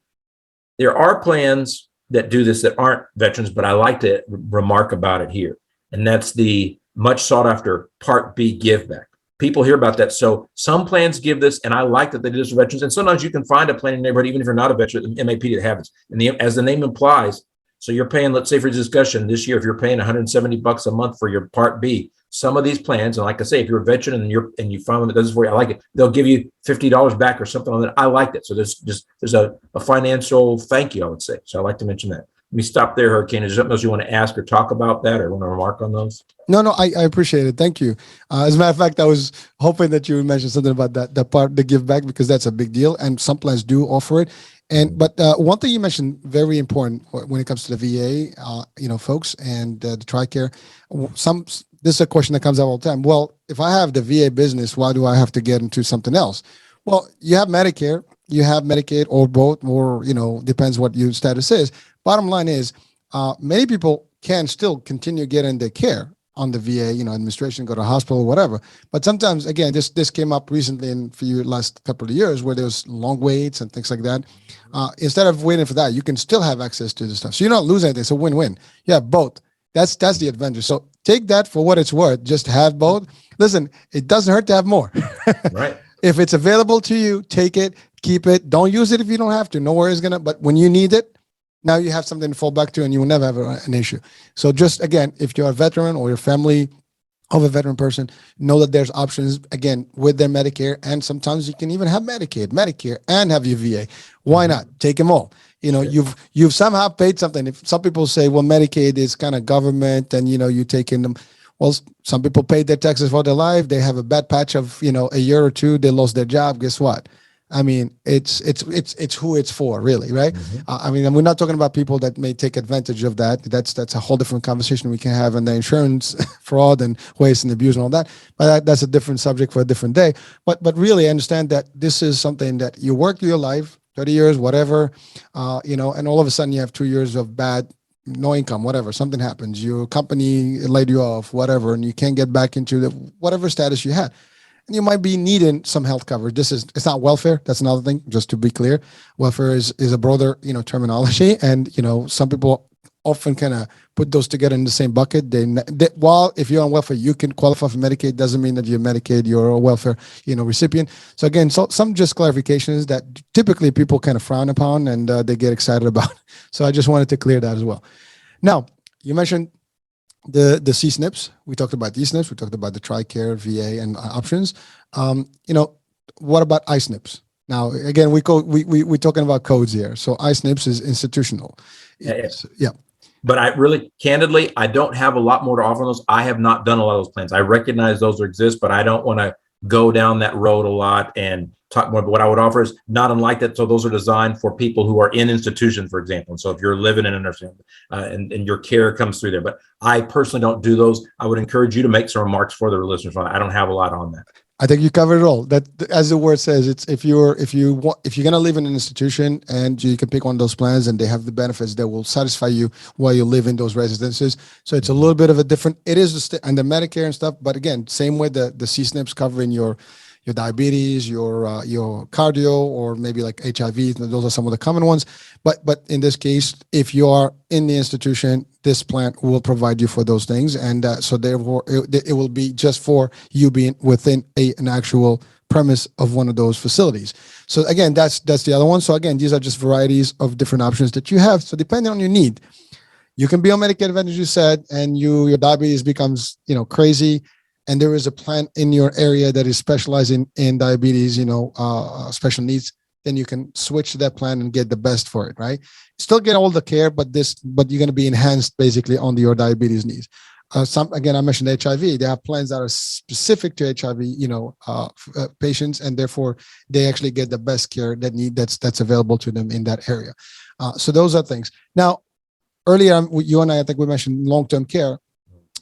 There are plans that do this that aren't veterans, but I like to remark about it here. And that's the much sought after Part B give back. People hear about that. So some plans give this, and I like that they do this for veterans. And sometimes you can find a plan in your neighborhood, even if you're not a veteran, MAPD that have this. And as the name implies, so you're paying, let's say for discussion this year, if you're paying $170 a month for your Part B, some of these plans, and like I say, if you're a veteran and you find one that does it for you, I like it. They'll give you $50 back or something on that. I like it. So there's a financial thank you, I would say. So I like to mention that. Let me stop there, Hurricane. Is there something else you want to ask or talk about that, or want to remark on those? No, I appreciate it. Thank you. As a matter of fact, I was hoping that you would mention something about that part, the give back, because that's a big deal, and some plans do offer it. But one thing you mentioned, very important when it comes to the VA, folks, and the TRICARE. This is a question that comes up all the time. Well, if I have the VA business, why do I have to get into something else? Well, you have Medicare, you have Medicaid, or both, or depends what your status is. Bottom line is, many people can still continue getting their care on the VA, administration, go to hospital, whatever. But sometimes, again, this came up recently and for you last couple of years where there's long waits and things like that. Instead of waiting for that, you can still have access to the stuff. So you're not losing anything. It's a win-win. You have both. That's the advantage. So take that for what it's worth. Just have both. Listen, it doesn't hurt to have more. Right. If it's available to you, take it, keep it. Don't use it if you don't have to. No worries but when you need it, now you have something to fall back to and you will never have an issue. So just, again, if you're a veteran or your family of a veteran person, know that there's options, again, with their Medicare. And sometimes you can even have Medicaid, Medicare, and have your VA. Why not? Take them all. You've somehow paid something. If some people say, well, Medicaid is kind of government and, you take in them. Well, some people paid their taxes for their life. They have a bad patch of, a year or two. They lost their job. Guess what? I mean, it's who it's for, really, right? Mm-hmm. And we're not talking about people that may take advantage of that. That's a whole different conversation we can have on the insurance fraud and waste and abuse and all that. But that's a different subject for a different day. But really understand that this is something that you work your life, 30 years, whatever, and all of a sudden you have 2 years of no income, whatever, something happens, your company laid you off, whatever, and you can't get back into the whatever status you had. And you might be needing some health coverage. It's not welfare. That's another thing, just to be clear. Welfare is a broader, terminology. And, some people often kind of put those together in the same bucket. While if you're on welfare, you can qualify for Medicaid, doesn't mean that you're Medicaid, you're a welfare, recipient. So again, some just clarifications that typically people kind of frown upon and they get excited about. So I just wanted to clear that as well. Now, you mentioned the CSNPs. We talked about DSNPs. We talked about the TRICARE, VA, and options. What about iSNPs? Now, again, we're talking about codes here. So iSNPs is institutional. Yeah. But candidly, I don't have a lot more to offer on those. I have not done a lot of those plans. I recognize those exist, but I don't want to go down that road a lot and talk more. But what I would offer is not unlike that. So those are designed for people who are in institutions, for example. And so if you're living in a nursing home and your care comes through there, but I personally don't do those. I would encourage you to make some remarks for the listeners. I don't have a lot on that. I think you covered it all. That, as the word says, it's if you're going to live in an institution and you can pick one of those plans and they have the benefits that will satisfy you while you live in those residences. So it's a little bit of a different. It is and the Medicare and stuff, but again, same way the CSNPs covering your diabetes, your cardio, or maybe like HIV. Those are some of the common ones. But in this case, if you are in the institution, this plan will provide you for those things, and so therefore it will be just for you being within an actual premise of one of those facilities. So again, that's the other one. So again, these are just varieties of different options that you have. So depending on your need, you can be on Medicare Advantage, you said, and your diabetes becomes crazy. And there is a plan in your area that is specializing in diabetes, special needs, then you can switch to that plan and get the best for it, right? Still get all the care, but you're going to be enhanced basically on your diabetes needs. Again, I mentioned HIV. They have plans that are specific to HIV, patients, and therefore they actually get the best care that's available to them in that area. So those are things. Now, earlier, you and I think we mentioned long-term care.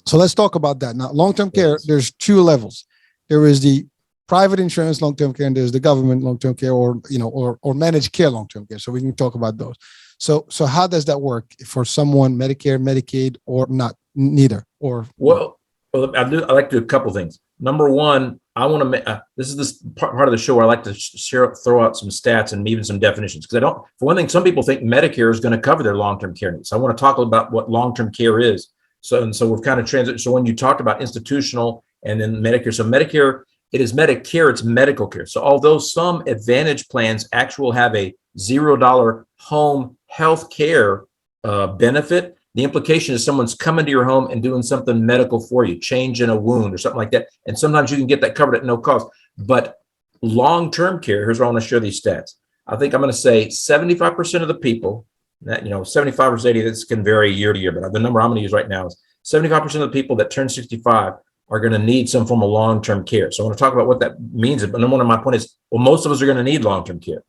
So let's talk about that. Now, long-term care, there's two levels. There is the private insurance long-term care, and there's the government long-term care, or managed care long-term care. So we can talk about those. So how does that work for someone, Medicare, Medicaid, or not? Neither. Or well, I like to do a couple things. Number one, I want to make this part of the show where I like to throw out some stats and even some definitions, because for one thing, some people think Medicare is going to cover their long-term care needs. So I want to talk about what long-term care is. So we've kind of transitioned. So when you talked about institutional and then Medicare, so Medicare, it is Medicare, it's medical care. So although some Advantage plans actually have a $0 home health care benefit, the implication is someone's coming to your home and doing something medical for you, changing a wound or something like that. And sometimes you can get that covered at no cost. But long-term care, here's where I want to share these stats. I think I'm going to say 75% of the people, that 75 or 80, this can vary year to year, but the number I'm going to use right now is 75% of the people that turn 65 are going to need some form of long-term care. So I want to talk about what that means. But number one of my point is, well, most of us are going to need long-term care.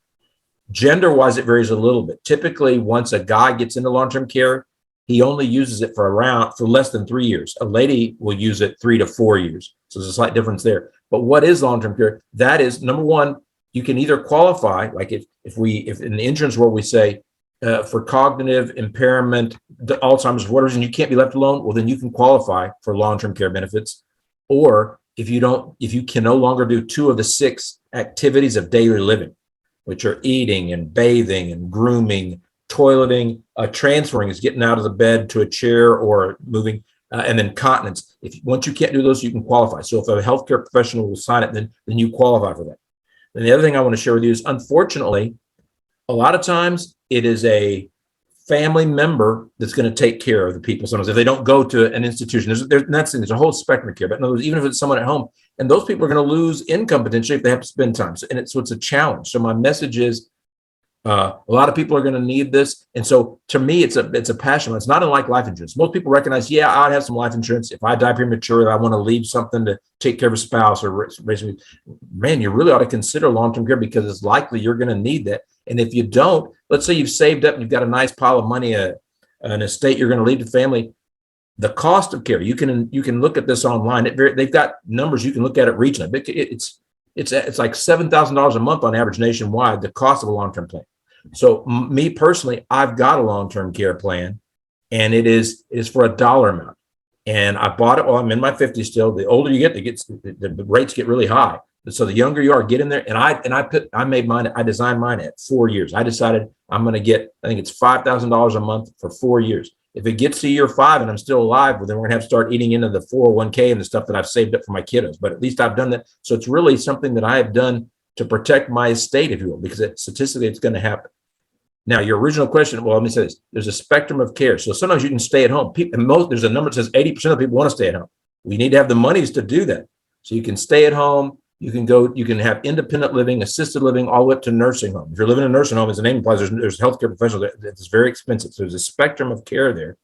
Gender-wise, it varies a little bit. Typically, once a guy gets into long-term care, he only uses it for less than 3 years. A lady will use it 3 to 4 years. So there's a slight difference there. But what is long-term care? That is, number one, you can either qualify, like if in the insurance world we say for cognitive impairment, Alzheimer's, for whatever reason you can't be left alone, well then you can qualify for long-term care benefits. Or if you can no longer do 2 of the 6 activities of daily living, which are eating and bathing and grooming, toileting, transferring is getting out of the bed to a chair or moving, and then continence. Once you can't do those, you can qualify. So if a healthcare professional will sign it, then you qualify for that. And the other thing I want to share with you is, unfortunately, a lot of times it is a family member that's going to take care of the people. Sometimes if they don't go to an institution, there's a whole spectrum of care. But in other words, even if it's someone at home, and those people are going to lose income potentially if they have to spend time. So it's a challenge. So my message is, a lot of people are going to need this. And so to me, it's a passion. It's not unlike life insurance. Most people recognize, yeah, I'd have some life insurance. If I die prematurely, I want to leave something to take care of a spouse or raise me. Man, you really ought to consider long-term care because it's likely you're going to need that. And if you don't, let's say you've saved up and you've got a nice pile of money, an estate you're going to leave to family, the cost of care, you can look at this online. They've got numbers you can look at it regionally. It's like $7,000 a month on average nationwide, the cost of a long-term plan. So me personally, I've got a long-term care plan, and it is for a dollar amount. And I bought it while I'm in my 50s still. The older you get, the rates get really high. So the younger you are, get in there. And I designed mine at 4 years. I decided I'm going to get, I think it's $5,000 a month for 4 years. If it gets to year 5 and I'm still alive, well, then we're going to have to start eating into the 401k and the stuff that I've saved up for my kiddos. But at least I've done that. So it's really something that I have done to protect my estate, if you will, because statistically it's going to happen. Now, your original question, well, let me say this. There's a spectrum of care. So sometimes you can stay at home. There's a number that says 80% of people want to stay at home. We need to have the monies to do that. So you can stay at home. You can have independent living, assisted living, all the way up to nursing home. If you're living in a nursing home, as the name implies, there's healthcare professionals that's very expensive. So there's a spectrum of care there.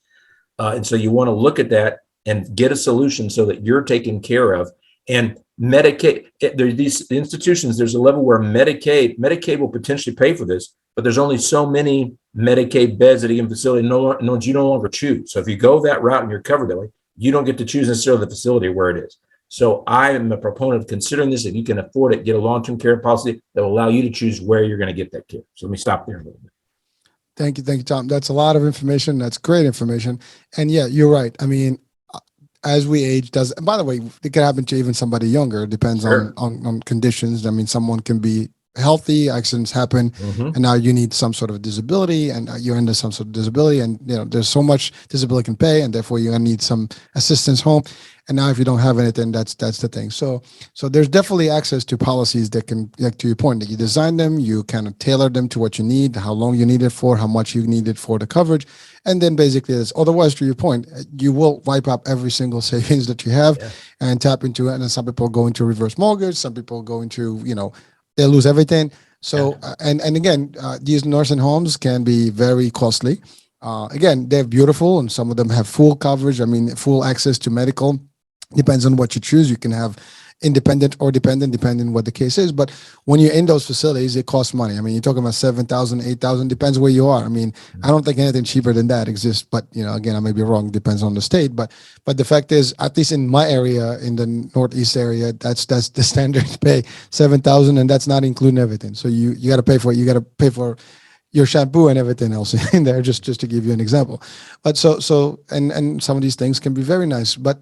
And so you want to look at that and get a solution so that you're taken care of. And Medicaid, there's these institutions, there's a level where Medicaid will potentially pay for this, but there's only so many Medicaid beds at a given facility, you no longer choose. So if you go that route and you're covered that way, you don't get to choose necessarily the facility where it is. So I am a proponent of considering this. If you can afford it, get a long-term care policy that will allow you to choose where you're going to get that care. So let me stop there a little bit. Thank you, Tom. That's a lot of information. That's great information. And yeah, you're right. I mean, as we age, and by the way, it can happen to even somebody younger. It depends on conditions. I mean, someone can be healthy, accidents happen, and now you need some sort of disability, and you're under some sort of disability, and there's so much disability can pay, and therefore you're gonna need some assistance home. And now if you don't have anything, that's the thing. So there's definitely access to policies that can, like to your point, that you design them, you kind of tailor them to what you need, how long you need it for, how much you need it for the coverage. And then basically otherwise, to your point, you will wipe up every single savings that you have and tap into it. And then some people go into reverse mortgage, some people go into, they lose everything. So, and again, these nursing homes can be very costly. Again, they're beautiful and some of them have full coverage. I mean, full access to medical. Depends on what you choose. You can have independent or dependent, depending on what the case is. But when you're in those facilities, it costs money. I mean, you're talking about $7,000, $8,000, depends where you are. I mean, I don't think anything cheaper than that exists. But, again, I may be wrong. Depends on the state. But the fact is, at least in my area, in the Northeast area, that's the standard pay, $7,000, and that's not including everything. So you got to pay for it. You got to pay for your shampoo and everything else in there, just to give you an example. But so and some of these things can be very nice. But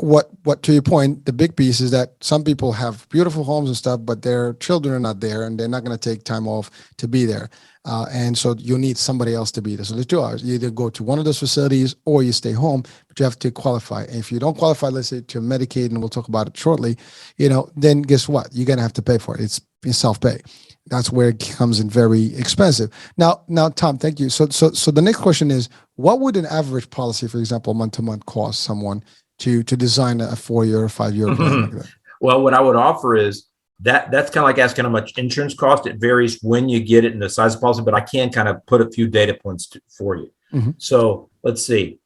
what to your point, the big piece is that some people have beautiful homes and stuff, but their children are not there and they're not going to take time off to be there. And so you need somebody else to be there. So there's 2 hours. You either go to one of those facilities or you stay home, but you have to qualify. And if you don't qualify, let's say to Medicaid, and we'll talk about it shortly, then guess what? You're going to have to pay for it. It's self-pay. That's where it comes in very expensive. Now, Tom, thank you. So the next question is, what would an average policy, for example, month to month, cost someone to design a 4-year or 5-year plan like that? Well, what I would offer is that's kind of like asking how much insurance cost. It varies when you get it and the size of the policy, but I can kind of put a few data points for you. So let's see.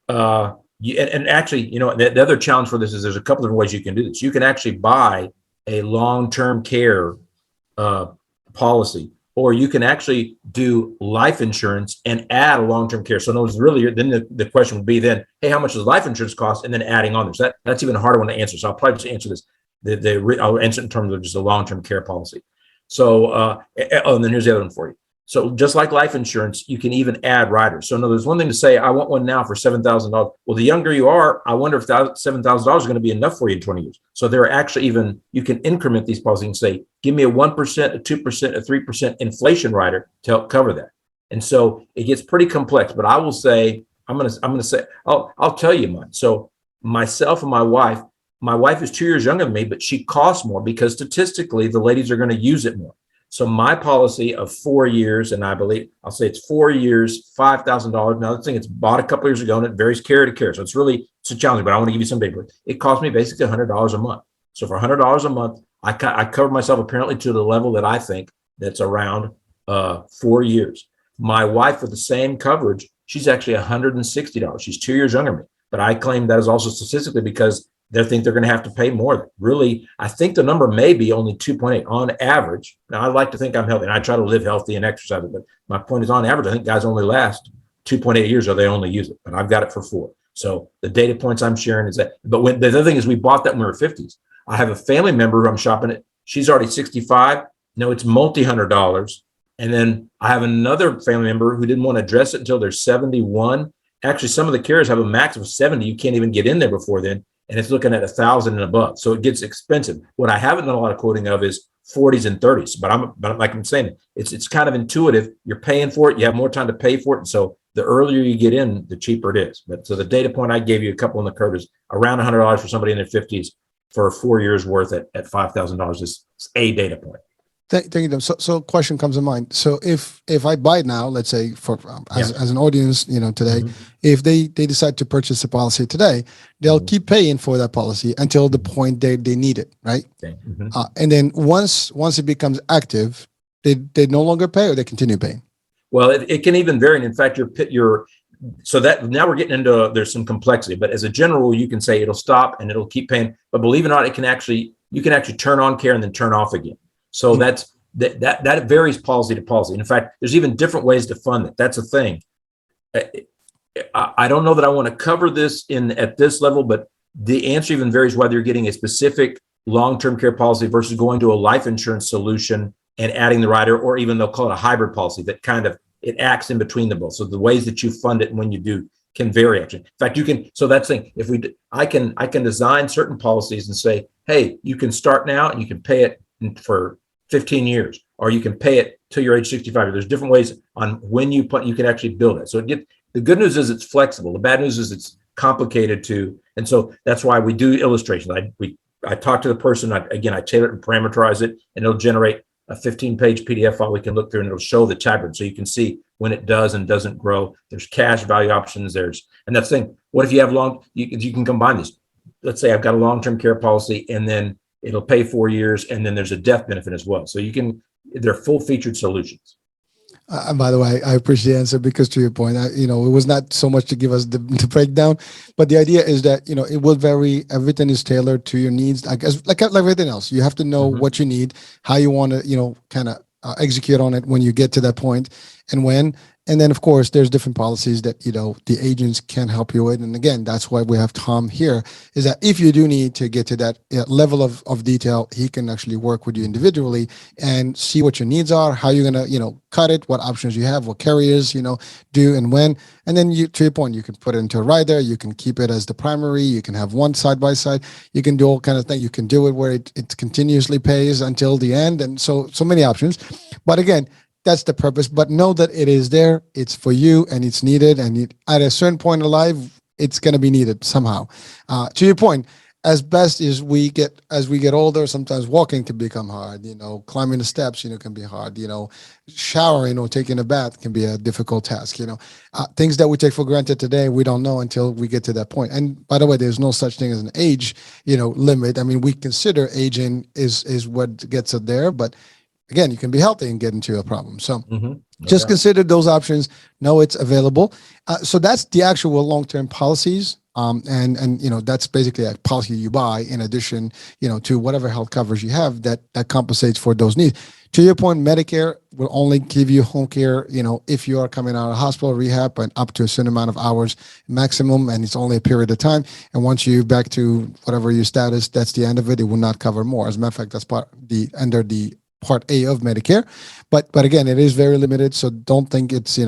And actually, the other challenge for this is there's a couple of different ways you can do this. You can actually buy a long-term care policy, or you can actually do life insurance and add a long-term care. So in other words, really, then the question would be then, hey, how much does life insurance cost? And then adding on there. So that's even a harder one to answer. So I'll probably just answer this. I'll answer it in terms of just a long-term care policy. So, and then here's the other one for you. So just like life insurance, you can even add riders. So no, there's one thing to say, I want one now for $7,000. Well, the younger you are, I wonder if that $7,000 is going to be enough for you in 20 years. So there are actually you can increment these policies and say, give me a 1%, a 2%, a 3% inflation rider to help cover that. And so it gets pretty complex, but I will say, I'll tell you mine. So myself and my wife is 2 years younger than me, but she costs more because statistically the ladies are going to use it more. So my policy of 4 years, and I believe I'll say it's 4 years, $5,000. Now, this thing it's bought a couple years ago, and it varies carrier to carrier. So it's a challenge, but I want to give you some data. It cost me basically $100 a month. So for $100 a month, I cover myself apparently to the level that I think that's around 4 years. My wife for the same coverage, she's actually $160. She's 2 years younger than me, but I claim that is also statistically because they think they're going to have to pay more. Really, I think the number may be only 2.8 on average. Now, I like to think I'm healthy, and I try to live healthy and exercise it. But my point is, on average, I think guys only last 2.8 years, or they only use it. But I've got it for 4. So the data points I'm sharing is that. But the other thing is, we bought that when we were 50s. I have a family member who I'm shopping at. She's already 65. No, it's multi-$100. And then I have another family member who didn't want to address it until they're 71. Actually, some of the carriers have a max of 70. You can't even get in there before then. And it's looking at 1,000 and above. So it gets expensive. What I haven't done a lot of quoting of is 40s and 30s. But like I'm saying, it's kind of intuitive. You're paying for it. You have more time to pay for it. And so the earlier you get in, the cheaper it is. But so the data point I gave you a couple in the curve is around $100 for somebody in their 50s for 4 years worth at $5,000 is a data point. Thank you. So question comes to mind. So if I buy now, let's say as an audience, today, if they decide to purchase a policy today, they'll keep paying for that policy until the point they need it, right? Okay. And then once it becomes active, they no longer pay, or they continue paying. Well, it can even vary. And in fact, so that now we're getting into there's some complexity. But as a general rule, you can say it'll stop and it'll keep paying. But believe it or not, you can actually turn on care and then turn off again. So that varies policy to policy. In fact, there's even different ways to fund it. That's a thing. I don't know that I want to cover this at this level, but the answer even varies whether you're getting a specific long-term care policy versus going to a life insurance solution and adding the rider, or even they'll call it a hybrid policy that kind of it acts in between the both. So the ways that you fund it and when you do can vary actually. In fact, you can. So that's the thing. I can design certain policies and say, hey, you can start now and you can pay it for 15 years, or you can pay it till you're age 65. There's different ways on when you can actually build it. So the good news is it's flexible. The bad news is it's complicated too. And so that's why we do illustrations. I talk to the person, I tailor it and parameterize it, and it'll generate a 15-page PDF file we can look through, and it'll show the tablet. So you can see when it does and doesn't grow. There's cash value options. And that's the thing. What if you have you can combine these. Let's say I've got a long-term care policy, and then it'll pay 4 years, and then there's a death benefit as well. So they're full-featured solutions. And by the way, I appreciate the answer, because to your point, it was not so much to give us the breakdown, but the idea is that, it will vary. Everything is tailored to your needs. I guess like everything else, you have to know what you need, how you want to, kind of execute on it when you get to that point, and when. And then, of course, there's different policies that, the agents can help you with. And again, that's why we have Tom here, is that if you do need to get to that level of detail, he can actually work with you individually and see what your needs are, how you're going to, cut it, what options you have, what carriers, do and when. And then to your point, you can put it into a rider, you can keep it as the primary, you can have one side by side, you can do all kind of things. You can do it where it continuously pays until the end. And so many options. But again, that's the purpose, but know that it is there. It's for you, and it's needed. And at a certain point in life, it's going to be needed somehow. To your point, as best as we get older, sometimes walking can become hard. Climbing the steps, can be hard. Showering or taking a bath can be a difficult task. Things that we take for granted today, we don't know until we get to that point. And by the way, there's no such thing as an age, limit. I mean, we consider aging is what gets us there, but again, you can be healthy and get into a problem. So just consider those options. Know it's available. So that's the actual long-term policies. And that's basically a policy you buy in addition, to whatever health coverage you have that compensates for those needs. To your point, Medicare will only give you home care, if you are coming out of hospital rehab and up to a certain amount of hours maximum, and it's only a period of time. And once you're back to whatever your status, that's the end of it. It will not cover more. As a matter of fact, that's under the Part A of Medicare, but again, it is very limited. So don't think it's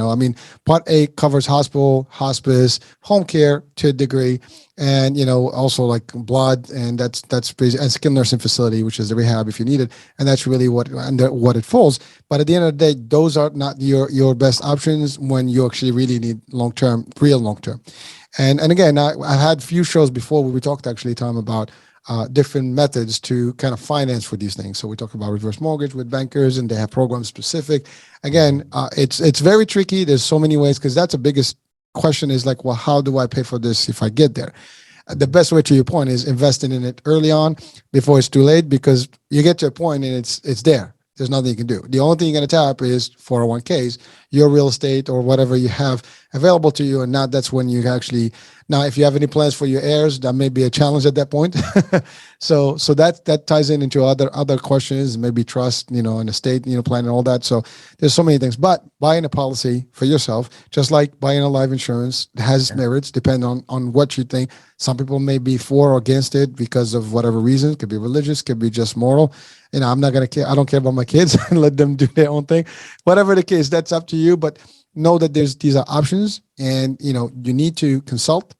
Part A covers hospital, hospice, home care to a degree, and also like blood, and that's basically, and skilled nursing facility, which is the rehab if you need it, and that's really what it falls. But at the end of the day, those are not your best options when you actually really need real long term. And again, I had a few shows before where we talked actually, Tom, about different methods to kind of finance for these things. So we talk about reverse mortgage with bankers, and they have programs specific. Again, it's very tricky. There's so many ways, because that's the biggest question is like, well, how do I pay for this if I get there? The best way, to your point, is investing in it early on before it's too late, because you get to a point and it's there. There's nothing you can do. The only thing you're going to tap is 401ks, your real estate, or whatever you have available to you. And now that's when you actually, now if you have any plans for your heirs, that may be a challenge at that point. so that ties into other questions, maybe trust, and estate, plan and all that. So there's so many things, but buying a policy for yourself, just like buying a life insurance, has merits, depending on what you think. Some people may be for or against it because of whatever reason. It could be religious, could be just moral. I'm not going to care. I don't care about my kids and let them do their own thing. Whatever the case, that's up to you. But know that these are options, and, you need to consult,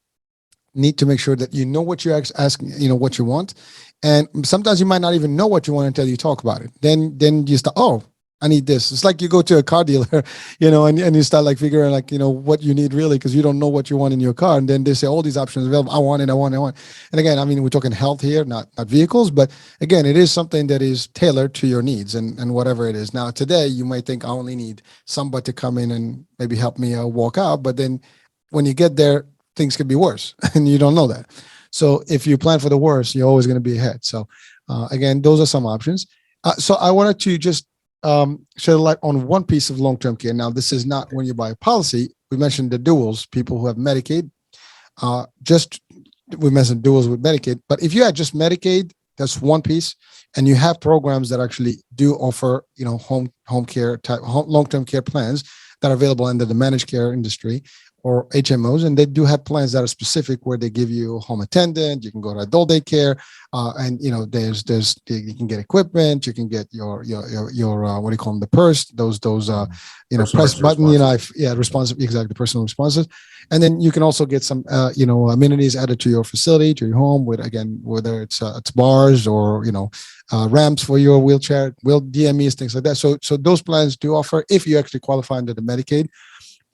need to make sure that you know what you're asking, what you want. And sometimes you might not even know what you want until you talk about it. Then you start, oh, I need this. It's like you go to a car dealer, and you start like figuring like, what you need really, because you don't know what you want in your car. And then they say all these options available. I want it. And again, we're talking health here, not vehicles, but again, it is something that is tailored to your needs and whatever it is. Now, today you might think I only need somebody to come in and maybe help me walk out. But then when you get there, things could be worse and you don't know that. So if you plan for the worst, you're always going to be ahead. So again, those are some options. So I wanted to just shed a light on one piece of long-term care. Now, this is not when you buy a policy. We mentioned the duals, people who have Medicaid. We mentioned duals with Medicaid, but if you had just Medicaid, that's one piece, and you have programs that actually do offer, home care type, long-term care plans that are available under the managed care industry or HMOs, and they do have plans that are specific where they give you a home attendant. You can go to adult daycare, and you can get equipment. You can get your what do you call them, the purse, those press button, responsive, exactly, personal responses, and then you can also get some amenities added to your facility, to your home, with, again, whether it's bars or ramps for your wheelchair, DMEs, things like that. So those plans do offer, if you actually qualify under the Medicaid.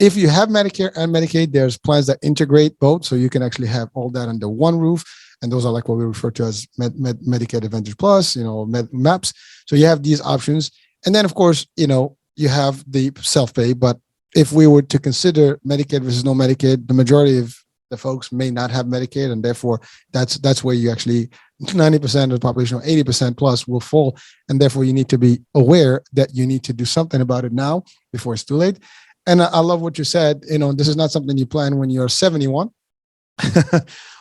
If you have Medicare and Medicaid, there's plans that integrate both, so you can actually have all that under one roof, and those are like what we refer to as Medicaid Advantage Plus, MAPS. So you have these options, and then of course, you have the self-pay. But if we were to consider Medicaid versus no Medicaid, the majority of the folks may not have Medicaid, and therefore that's where you actually 90% of the population, or 80% plus, will fall, and therefore you need to be aware that you need to do something about it now before it's too late. And I love what you said. This is not something you plan when you're 71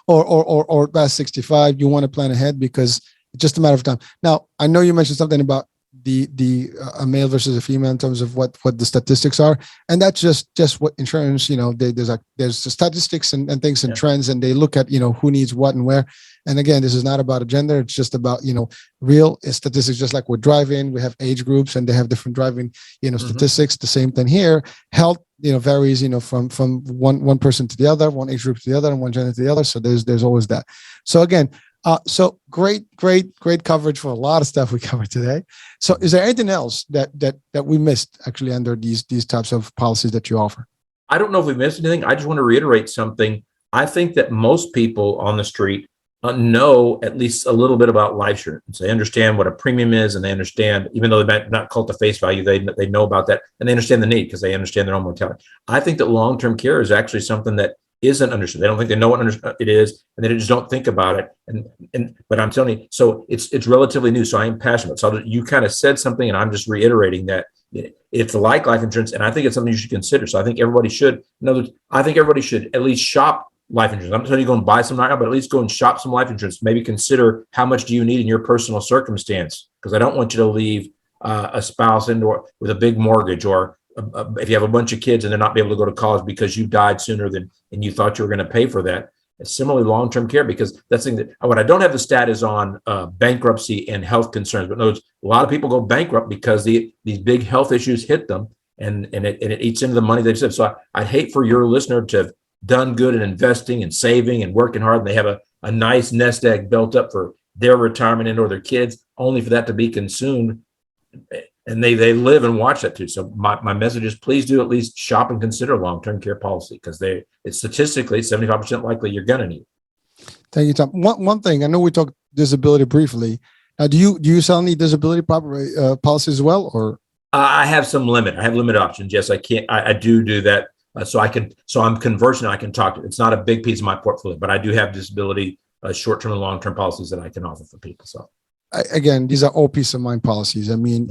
or past 65. You want to plan ahead, because it's just a matter of time. Now, I know you mentioned something about a male versus a female in terms of what the statistics are, and that's just what insurance. There's statistics and things and trends, and they look at who needs what and where. And again, this is not about a gender. It's just about real statistics. Just like with driving, we have age groups, and they have different driving statistics. The same thing here. Health varies from one person to the other, one age group to the other, and one gender to the other. So there's always that. So again. So great coverage for a lot of stuff we covered today. So is there anything else that we missed actually under these types of policies that you offer? I don't know if we missed anything. I just want to reiterate something. I think that most people on the street know at least a little bit about life insurance. They understand what a premium is, and they understand, even though they might not call it the face value, they know about that, and they understand the need because they understand their own mortality. I think that long-term care is actually something that isn't understood. They don't think they know what it is, and they just don't think about it. But I'm telling you, so it's relatively new. So I am passionate. So you kind of said something, and I'm just reiterating that it's like life insurance, and I think it's something you should consider. So I think everybody should. In other words, I think everybody should at least shop life insurance. I'm not telling you go and buy some right now, but at least go and shop some life insurance. Maybe consider how much do you need in your personal circumstance, because I don't want you to leave a spouse with a big mortgage, or if you have a bunch of kids and they're not be able to go to college because you died sooner than you thought you were going to pay for that. And similarly, long-term care, because that's the thing that what I don't have the stat is on bankruptcy and health concerns, but notice a lot of people go bankrupt because these big health issues hit them, and it eats into the money they've saved. So I'd hate for your listener to have done good in investing and saving and working hard, and they have a nice nest egg built up for their retirement and or their kids, only for that to be consumed. And they live and watch that too. So my message is, please do at least shop and consider long-term care policy, because it's statistically 75% likely you're going to need it. Thank you, Tom. One thing, I know we talked disability briefly. Now, do you sell any disability policies as well, or? I have some limit. I have limited options. Yes, I can't. I do that. So I'm conversant. I can talk to it. It's not a big piece of my portfolio, but I do have disability short-term and long-term policies that I can offer for people. So again, these are all peace of mind policies. I mean,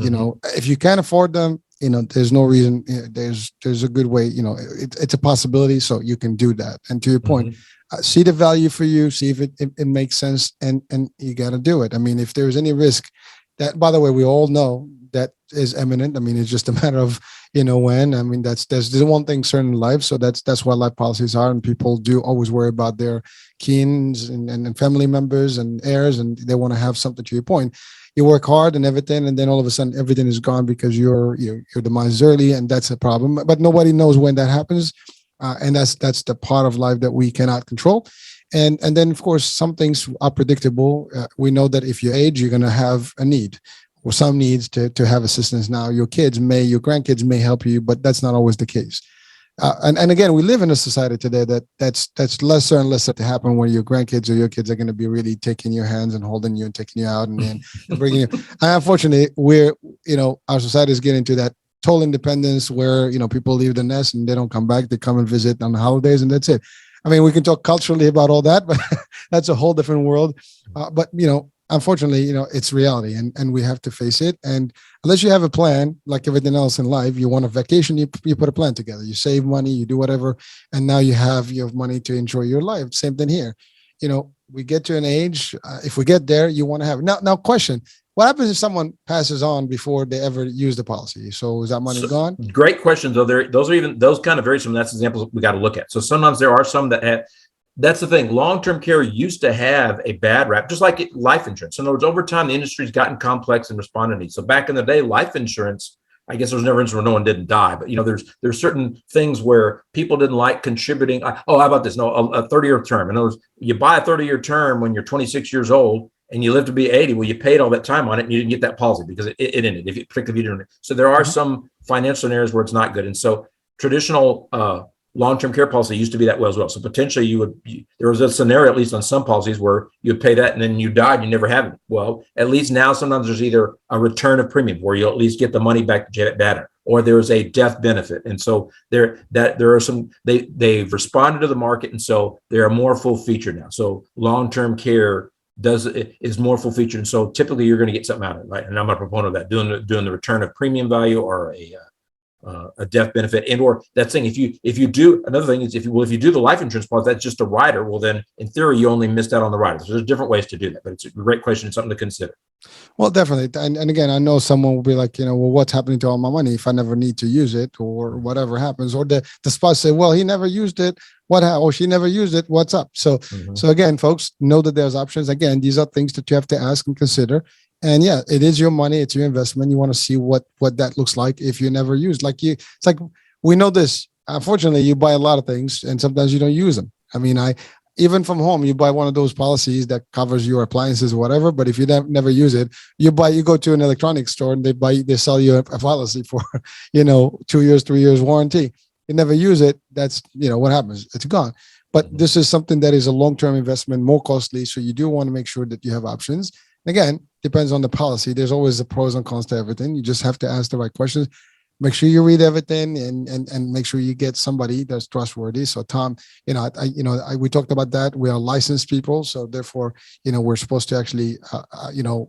if you can't afford them, there's no reason. There's a good way. It's a possibility, so you can do that. And to your point, see the value for you, see if it makes sense, and you got to do it. I mean, if there's any risk, that, by the way, we all know that is imminent. I mean, it's just a matter of when. I mean, there's one thing certain in life, so that's what life policies are. And people do always worry about their kins and family members and heirs, and they want to have something. To your point, you work hard and everything, and then all of a sudden everything is gone because your demise is early, and that's a problem. But nobody knows when that happens, and that's the part of life that we cannot control. And then, of course, some things are predictable. We know that if you age, you're going to have a need, or some needs to have assistance. Now, your grandkids may help you, but that's not always the case. And again, we live in a society today that's lesser and lesser to happen, where your grandkids or your kids are going to be really taking your hands and holding you and taking you out and then bringing you. And unfortunately, our society is getting to that total independence where, people leave the nest and they don't come back. They come and visit on the holidays, and that's it. I mean, we can talk culturally about all that, but that's a whole different world. But unfortunately, it's reality, and we have to face it. And unless you have a plan, like everything else in life, you want a vacation, you put a plan together, you save money, you do whatever, and now you have money to enjoy your life. Same thing here. We get to an age, if we get there, you want to have it. Now question, what happens if someone passes on before they ever use the policy? So is that money gone? Great questions, though. Those kind of vary. Some that's examples we got to look at. So sometimes there are some that have. That's the thing. Long-term care used to have a bad rap, just like life insurance. In other words, over time, the industry's gotten complex and responded to needs. So back in the day, life insurance, I guess there was never insurance where no one didn't die. But, there's certain things where people didn't like contributing. Oh, how about this? No, a 30-year term. In other words, you buy a 30-year term when you're 26 years old and you live to be 80. Well, you paid all that time on it and you didn't get that policy because it ended, particularly if you didn't. So there are some financial scenarios where it's not good. And so traditional long-term care policy used to be that way as well. So potentially there was a scenario, at least on some policies, where you would pay that and then you died, you never have it. Well, at least now sometimes there's either a return of premium where you'll at least get the money back better, or there's a death benefit. And so there are some, they've responded to the market, and so they're more full featured now. So long-term care is more full featured. And so typically you're going to get something out of it, right? And I'm a proponent of that, doing the return of premium value or a death benefit, and or that thing. If you do, another thing is if you do the life insurance policy, that's just a rider. Well, then in theory, you only missed out on the rider. So there's different ways to do that, but it's a great question. It's something to consider. Well, definitely. And again, I know someone will be like, well, what's happening to all my money if I never need to use it, or whatever happens, or the spouse say, well, he never used it. Or she never used it. What's up? So again, folks, know that there's options. Again, these are things that you have to ask and consider. And yeah, it is your money. It's your investment. You want to see what that looks like if you never used. It's like we know this. Unfortunately, you buy a lot of things and sometimes you don't use them. I mean, even from home, you buy one of those policies that covers your appliances or whatever. But if you never use it, you go to an electronics store and they sell you a policy for 2 years, 3 years warranty. you never use it, that's, what happens? It's gone. But this is something that is a long-term investment, more costly. So you do want to make sure that you have options. Again, depends on the policy. There's always the pros and cons to everything. You just have to ask the right questions. Make sure you read everything and make sure you get somebody that's trustworthy. So Tom, we talked about that. We are licensed people. So therefore, we're supposed to actually,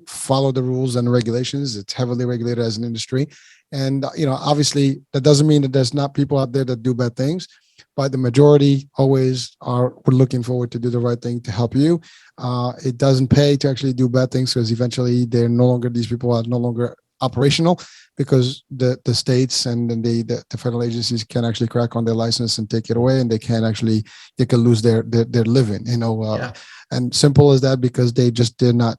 follow the rules and regulations. It's heavily regulated as an industry. And, obviously that doesn't mean that there's not people out there that do bad things, but the majority always we're looking forward to do the right thing to help you. It doesn't pay to actually do bad things because eventually these people are no longer operational, because the states and then the federal agencies can actually crack on their license and take it away, and they can lose their living, and simple as that, because they just did not,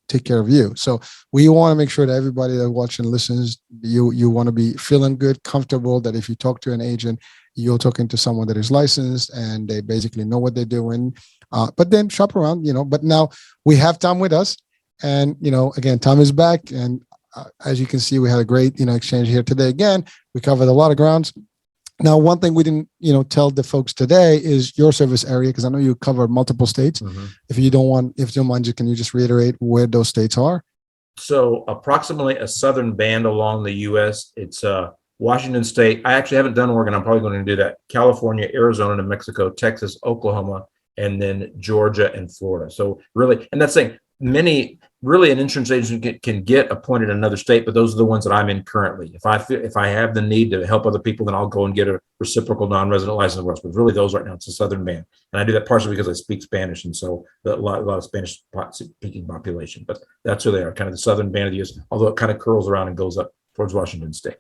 take care of you. So we want to make sure that everybody that watches and listens, you want to be feeling good, comfortable, that if you talk to an agent, you're talking to someone that is licensed and they basically know what they're doing. But then shop around, but now we have Tom with us, and, again, Tom is back, and as you can see, we had a great, exchange here today. Again, we covered a lot of grounds. Now, one thing we didn't, tell the folks today is your service area, because I know you cover multiple states. Mm-hmm. If you don't mind, can you just reiterate where those states are? So approximately a southern band along the U.S. It's Washington State. I actually haven't done Oregon. I'm probably going to do that. California, Arizona, New Mexico, Texas, Oklahoma, and then Georgia and Florida. So really, and that's saying really an insurance agent can get appointed in another state, but those are the ones that I'm in currently. If I have the need to help other people, then I'll go and get a reciprocal non-resident license. But really those right now, it's a southern band. And I do that partially because I speak Spanish. And so a lot of Spanish speaking population, but that's who they are, kind of the southern band of the U.S., although it kind of curls around and goes up towards Washington State.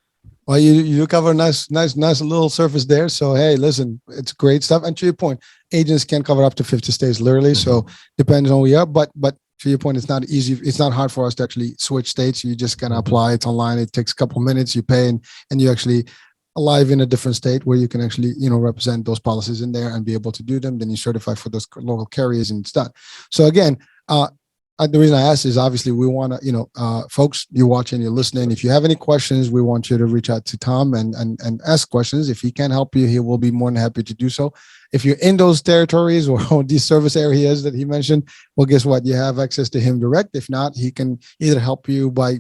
Well, you cover a nice little surface there. So, hey, listen, it's great stuff. And to your point, agents can cover up to 50 states literally. Mm-hmm. So depends on where you are. But to your point, it's not easy. It's not hard for us to actually switch states. You just kind of apply. It's online. It takes a couple of minutes. You pay, and you actually live in a different state where you can actually, represent those policies in there and be able to do them. Then you certify for those local carriers, and it's done. So again, the reason I asked is obviously we want to, folks, you're watching, you're listening. If you have any questions, we want you to reach out to Tom and ask questions. If he can help you, he will be more than happy to do so. If you're in those territories or these service areas that he mentioned, well, guess what? You have access to him direct. If not, he can either help you by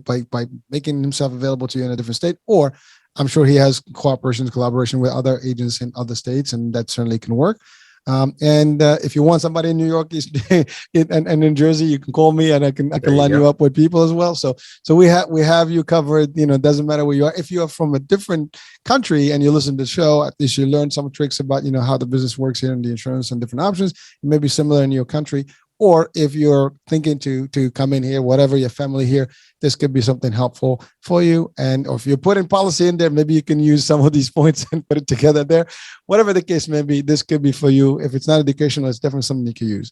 making himself available to you in a different state, or I'm sure he has collaboration with other agents in other states, and that certainly can work. And if you want somebody in New York and in Jersey, you can call me, and I can line you up with people as well. So we have you covered. It doesn't matter where you are. If you are from a different country and you listen to the show, at least you learn some tricks about how the business works here in the insurance and different options. It may be similar in your country. Or if you're thinking to come in here, whatever, your family here, this could be something helpful for you. And or if you're putting policy in there, maybe you can use some of these points and put it together there. Whatever the case may be, this could be for you. If it's not educational, it's definitely something you can use.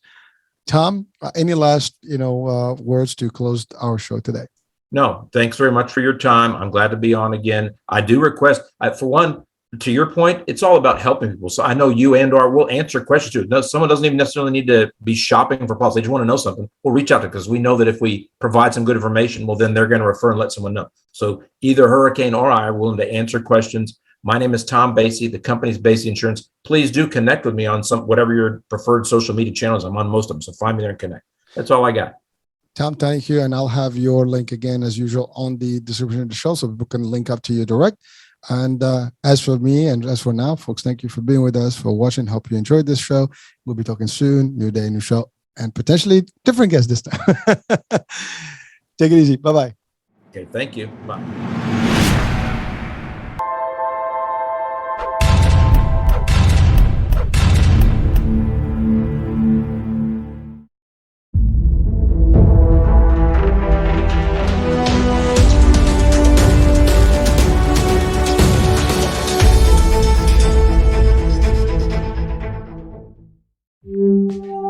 Tom, any last words to close our show today? No, thanks very much for your time. I'm glad to be on again. I do request, for one, to your point, it's all about helping people. So I know you and/or will answer questions too. No, someone doesn't even necessarily need to be shopping for policy. They just want to know something. We'll reach out to, because we know that if we provide some good information, well, then they're going to refer and let someone know. So either Hurricane or I are willing to answer questions. My name is Tom Basey. The company's Basey Insurance. Please do connect with me on whatever your preferred social media channels. I'm on most of them. So find me there and connect. That's all I got. Tom, thank you. And I'll have your link again, as usual, on the description of the show, so people can link up to you direct. And as for me and as for now, folks, thank you for being with us, for watching. Hope you enjoyed this show. We'll be talking soon. New day, new show, and potentially different guests this time. Take it easy. Bye-bye. Okay, thank you. Bye. Thank you.